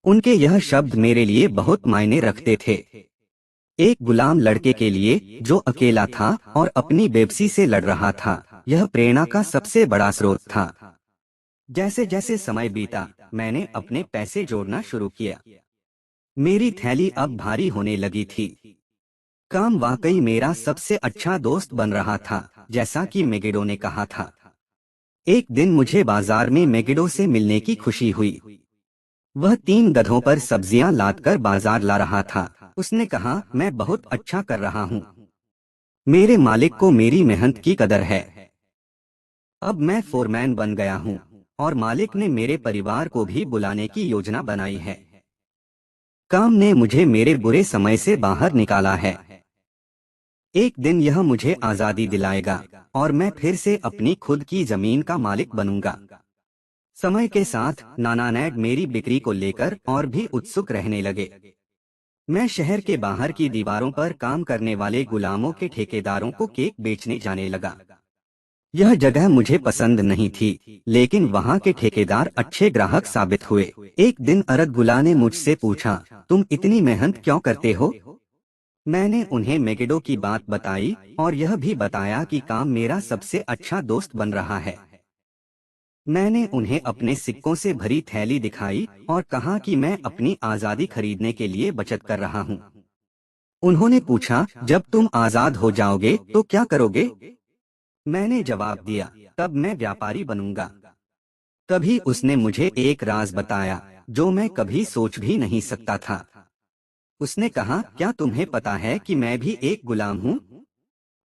उनके यह शब्द मेरे लिए बहुत मायने रखते थे। एक गुलाम लड़के के लिए जो अकेला था और अपनी बेबसी से लड़ रहा था, यह प्रेरणा का सबसे बड़ा स्रोत था। जैसे जैसे समय बीता, मैंने अपने पैसे जोड़ना शुरू किया। मेरी थैली अब भारी होने लगी थी। काम वाकई मेरा सबसे अच्छा दोस्त बन रहा था, जैसा कि मेगिडो ने कहा था। एक दिन मुझे बाजार में मेगिडो से मिलने की खुशी हुई। वह 3 गधों पर सब्जियां लादकर बाजार ला रहा था। उसने कहा, मैं बहुत अच्छा कर रहा हूँ। मेरे मालिक को मेरी मेहनत की कदर है। अब मैं फोरमैन बन गया हूँ और मालिक ने मेरे परिवार को भी बुलाने की योजना बनाई है। काम ने मुझे मेरे बुरे समय से बाहर निकाला है। एक दिन यह मुझे आजादी दिलाएगा और मैं फिर से अपनी खुद की जमीन का मालिक बनूंगा। समय के साथ नाना नैड मेरी बिक्री को लेकर और भी उत्सुक रहने लगे। मैं शहर के बाहर की दीवारों पर काम करने वाले गुलामों के ठेकेदारों को केक बेचने जाने लगा। यह जगह मुझे पसंद नहीं थी, लेकिन वहाँ के ठेकेदार अच्छे ग्राहक साबित हुए। एक दिन अरग गुला ने मुझसे पूछा, तुम इतनी मेहनत क्यों करते हो? मैंने उन्हें मेगिडो की बात बताई और यह भी बताया कि काम मेरा सबसे अच्छा दोस्त बन रहा है। मैंने उन्हें अपने सिक्कों से भरी थैली दिखाई और कहा कि मैं अपनी आजादी खरीदने के लिए बचत कर रहा हूँ। उन्होंने पूछा, जब तुम आजाद हो जाओगे तो क्या करोगे? मैंने जवाब दिया, तब मैं व्यापारी बनूंगा। तभी उसने मुझे एक राज बताया जो मैं कभी सोच भी नहीं सकता था। उसने कहा, क्या तुम्हें पता है कि मैं भी एक गुलाम हूँ?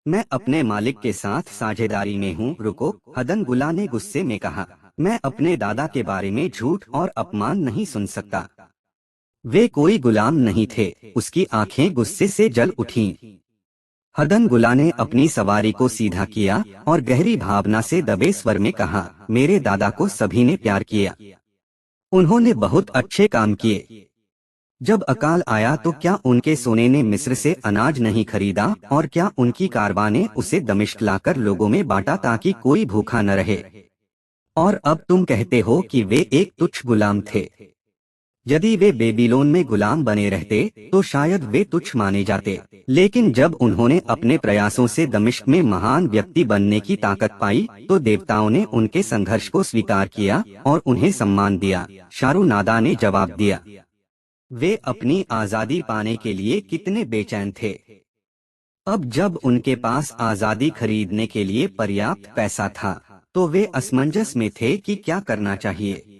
मैं अपने मालिक के साथ साझेदारी में हूँ। रुको, हदन गुला ने गुस्से में कहा, मैं अपने दादा के बारे में झूठ और अपमान नहीं सुन सकता। वे कोई गुलाम नहीं थे। उसकी आंखें गुस्से से जल उठीं। हदन गुला ने अपनी सवारी को सीधा किया और गहरी भावना से दबे स्वर में कहा, मेरे दादा को सभी ने प्यार किया। उन्होंने बहुत अच्छे काम किए। जब अकाल आया तो क्या उनके सोने ने मिस्र से अनाज नहीं खरीदा, और क्या उनकी कारवां ने उसे दमिश्क लाकर लोगों में बांटा ताकि कोई भूखा न रहे? और अब तुम कहते हो कि वे एक तुच्छ गुलाम थे। यदि वे बेबीलोन में गुलाम बने रहते तो शायद वे तुच्छ माने जाते, लेकिन जब उन्होंने अपने प्रयासों से दमिश्क में महान व्यक्ति बनने की ताकत पाई तो देवताओं ने उनके संघर्ष को स्वीकार किया और उन्हें सम्मान दिया। शारुनादा ने जवाब दिया। वे अपनी आजादी पाने के लिए कितने बेचैन थे। अब जब उनके पास आजादी खरीदने के लिए पर्याप्त पैसा था तो वे असमंजस में थे कि क्या करना चाहिए।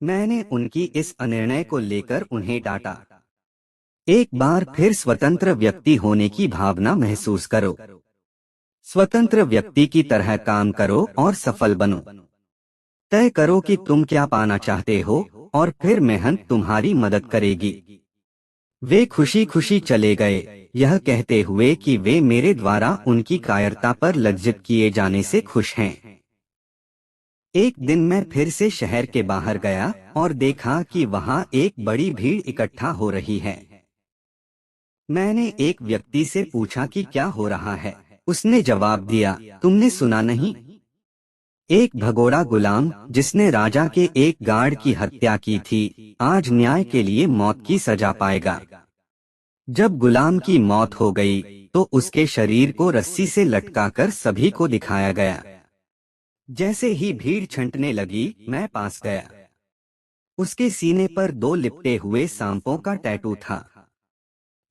मैंने उनकी इस अनिर्णय को लेकर उन्हें डांटा। एक बार फिर स्वतंत्र व्यक्ति होने की भावना महसूस करो। स्वतंत्र व्यक्ति की तरह काम करो और सफल बनो। तय करो कि तुम क्या पाना चाहते हो और फिर मेहनत तुम्हारी मदद करेगी। वे खुशी खुशी चले गए, यह कहते हुए कि वे मेरे द्वारा उनकी कायरता पर लज्जित किए जाने से खुश हैं। एक दिन मैं फिर से शहर के बाहर गया और देखा कि वहाँ एक बड़ी भीड़ इकट्ठा हो रही है। मैंने एक व्यक्ति से पूछा कि क्या हो रहा है। उसने जवाब दिया, तुमने सुना नहीं? एक भगोड़ा गुलाम जिसने राजा के एक गार्ड की हत्या की थी, आज न्याय के लिए मौत की सजा पाएगा। जब गुलाम की मौत हो गई तो उसके शरीर को रस्सी से लटकाकर सभी को दिखाया गया। जैसे ही भीड़ छंटने लगी, मैं पास गया। उसके सीने पर 2 लिपटे हुए सांपों का टैटू था।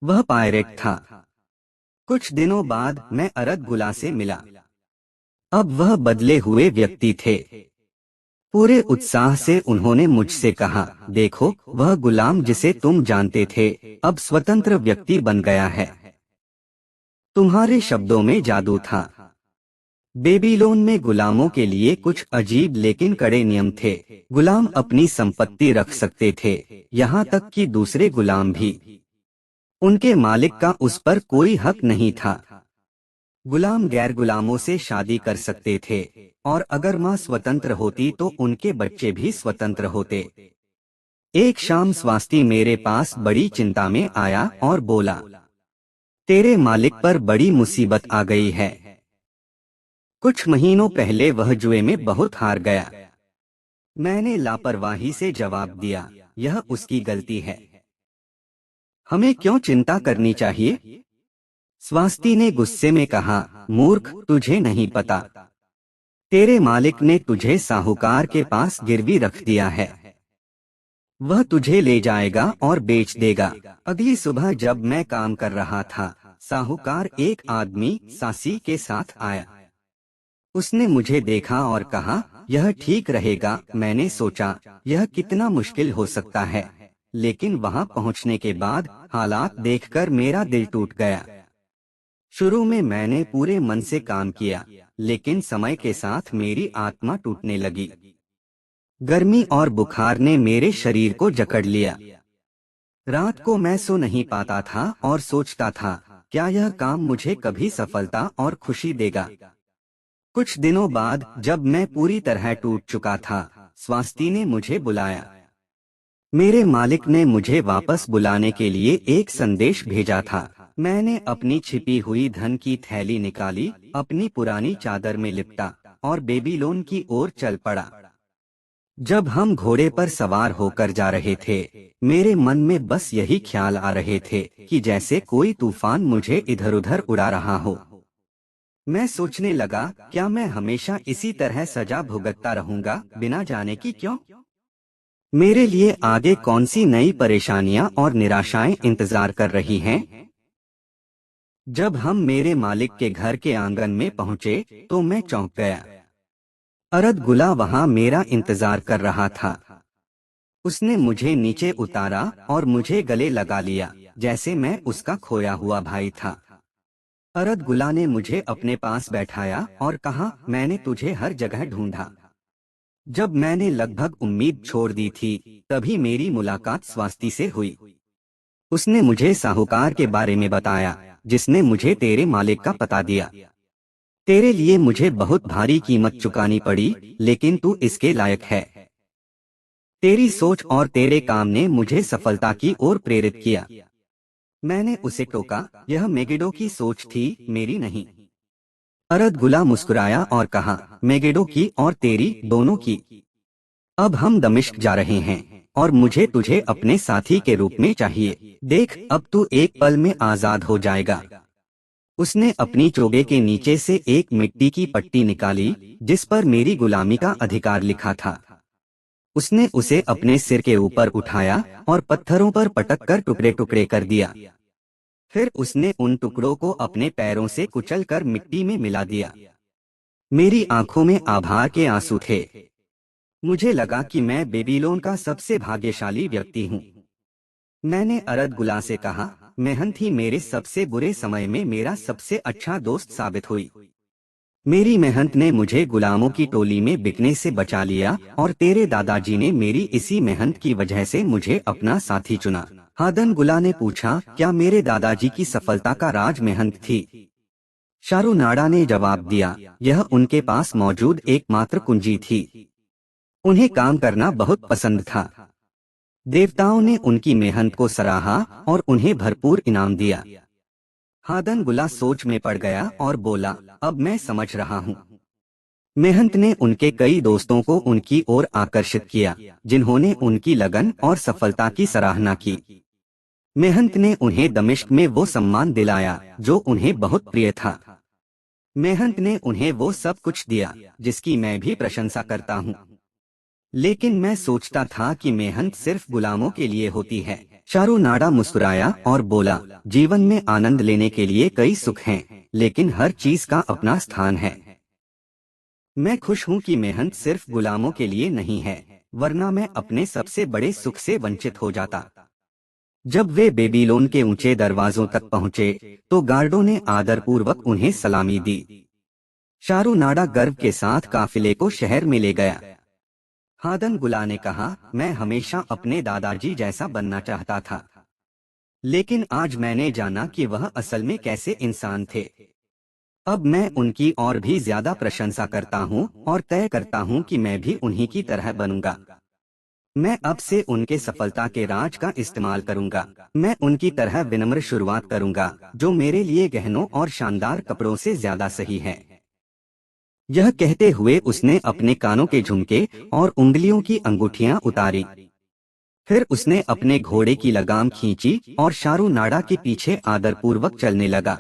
वह पायरेट था। कुछ दिनों बाद मैं अरदगुला से मिला। अब वह बदले हुए व्यक्ति थे। पूरे उत्साह से उन्होंने मुझसे कहा, देखो, वह गुलाम जिसे तुम जानते थे अब स्वतंत्र व्यक्ति बन गया है। तुम्हारे शब्दों में जादू था। बेबीलोन में गुलामों के लिए कुछ अजीब लेकिन कड़े नियम थे। गुलाम अपनी संपत्ति रख सकते थे, यहाँ तक कि दूसरे गुलाम भी। उनके मालिक का उस पर कोई हक नहीं था। गुलाम गैर गुलामों से शादी कर सकते थे, और अगर माँ स्वतंत्र होती तो उनके बच्चे भी स्वतंत्र होते। एक शाम स्वास्ती मेरे पास बड़ी चिंता में आया और बोला, तेरे मालिक पर बड़ी मुसीबत आ गई है। कुछ महीनों पहले वह जुए में बहुत हार गया। मैंने लापरवाही से जवाब दिया, यह उसकी गलती है। हमें क्यों चिंता करनी चाहिए? स्वास्ती ने गुस्से में कहा, मूर्ख, तुझे नहीं पता। तेरे मालिक ने तुझे साहूकार के पास गिरवी रख दिया है। वह तुझे ले जाएगा और बेच देगा। अगली सुबह जब मैं काम कर रहा था, साहूकार एक आदमी सासी के साथ आया। उसने मुझे देखा और कहा, यह ठीक रहेगा। मैंने सोचा, यह कितना मुश्किल हो सकता है, लेकिन वहां पहुंचने के बाद हालात देखकर मेरा दिल टूट गया। शुरू में मैंने पूरे मन से काम किया, लेकिन समय के साथ मेरी आत्मा टूटने लगी। गर्मी और बुखार ने मेरे शरीर को जकड़ लिया। रात को मैं सो नहीं पाता था और सोचता था, क्या यह काम मुझे कभी सफलता और खुशी देगा? कुछ दिनों बाद जब मैं पूरी तरह टूट चुका था, स्वास्ती ने मुझे बुलाया। मेरे मालिक ने मुझे वापस बुलाने के लिए एक संदेश भेजा था। मैंने अपनी छिपी हुई धन की थैली निकाली, अपनी पुरानी चादर में लिपटा और बेबीलोन की ओर चल पड़ा। जब हम घोड़े पर सवार होकर जा रहे थे, मेरे मन में बस यही ख्याल आ रहे थे कि जैसे कोई तूफान मुझे इधर उधर उड़ा रहा हो। मैं सोचने लगा, क्या मैं हमेशा इसी तरह सजा भुगतता रहूंगा, बिना जाने कि क्यों? मेरे लिए आगे कौन सी नई परेशानियां और निराशाएं इंतजार कर रही हैं? जब हम मेरे मालिक के घर के आंगन में पहुंचे तो मैं चौंक गया। अरदगुला वहां मेरा इंतजार कर रहा था। उसने मुझे नीचे उतारा और मुझे गले लगा लिया, जैसे मैं उसका खोया हुआ भाई था। अरदगुला ने मुझे अपने पास बैठाया और कहा, मैंने तुझे हर जगह ढूंढा। जब मैंने लगभग उम्मीद छोड़ दी थी, तभी मेरी मुलाकात स्वास्ती से हुई। उसने मुझे साहूकार के बारे में बताया, जिसने मुझे तेरे मालिक का पता दिया। तेरे लिए मुझे बहुत भारी कीमत चुकानी पड़ी, लेकिन तू इसके लायक है। तेरी सोच और तेरे काम ने मुझे सफलता की ओर प्रेरित किया। मैंने उसे टोका, यह मेगिडो की सोच थी, मेरी नहीं। अरदगुला मुस्कुराया और कहा, मेगिडो की और तेरी, दोनों की। अब हम दमिश्क जा रहे हैं और मुझे तुझे अपने साथी के रूप में चाहिए। देख, अब तू एक पल में आजाद हो जाएगा। उसने अपनी चोगे के नीचे से एक मिट्टी की पट्टी निकाली जिस पर मेरी गुलामी का अधिकार लिखा था। उसने उसे अपने सिर के ऊपर उठाया और पत्थरों पर पटक कर टुकड़े टुकड़े कर दिया। फिर उसने उन टुकड़ों को अपने पैरों से कुचल कर मिट्टी में मिला दिया। मेरी आंखों में आभार के आंसू थे। मुझे लगा कि मैं बेबीलोन का सबसे भाग्यशाली व्यक्ति हूँ। मैंने अरदगुला से कहा, मेहनत ही मेरे सबसे बुरे समय में मेरा सबसे अच्छा दोस्त साबित हुई। मेरी मेहनत ने मुझे गुलामों की टोली में बिकने से बचा लिया और तेरे दादाजी ने मेरी इसी मेहनत की वजह से मुझे अपना साथी चुना। हादनगुला ने पूछा, क्या मेरे दादाजी की सफलता का राज मेहनत थी? शारुनाडा ने जवाब दिया, यह उनके पास मौजूद एकमात्र कुंजी थी। उन्हें काम करना बहुत पसंद था। देवताओं ने उनकी मेहनत को सराहा और उन्हें भरपूर इनाम दिया। हादनगुला सोच में पड़ गया और बोला, अब मैं समझ रहा हूँ। मेहनत ने उनके कई दोस्तों को उनकी ओर आकर्षित किया, जिन्होंने उनकी लगन और सफलता की सराहना की। मेहनत ने उन्हें दमिश्क में वो सम्मान दिलाया जो उन्हें बहुत प्रिय था। मेहनत ने उन्हें वो सब कुछ दिया जिसकी मैं भी प्रशंसा करता हूँ। लेकिन मैं सोचता था कि मेहनत सिर्फ गुलामों के लिए होती है। शारुनाडा मुस्कुराया और बोला, जीवन में आनंद लेने के लिए कई सुख हैं, लेकिन हर चीज का अपना स्थान है। मैं खुश हूँ कि मेहनत सिर्फ गुलामों के लिए नहीं है, वरना मैं अपने सबसे बड़े सुख से वंचित हो जाता। जब वे बेबीलोन के ऊंचे दरवाजों तक पहुँचे, तो गार्डों ने आदरपूर्वक उन्हें सलामी दी। शारुनाडा गर्व के साथ काफिले को शहर में ले गया। हादनगुला ने कहा, मैं हमेशा अपने दादाजी जैसा बनना चाहता था, लेकिन आज मैंने जाना कि वह असल में कैसे इंसान थे। अब मैं उनकी और भी ज्यादा प्रशंसा करता हूँ और तय करता हूँ कि मैं भी उन्हीं की तरह बनूंगा। मैं अब से उनके सफलता के राज का इस्तेमाल करूंगा। मैं उनकी तरह विनम्र शुरुआत करूंगा, जो मेरे लिए गहनों और शानदार कपड़ों से ज्यादा सही है। यह कहते हुए उसने अपने कानों के झुमके और उंगलियों की अंगूठियां उतारी। फिर उसने अपने घोड़े की लगाम खींची और शारुनाडा के पीछे आदरपूर्वक चलने लगा।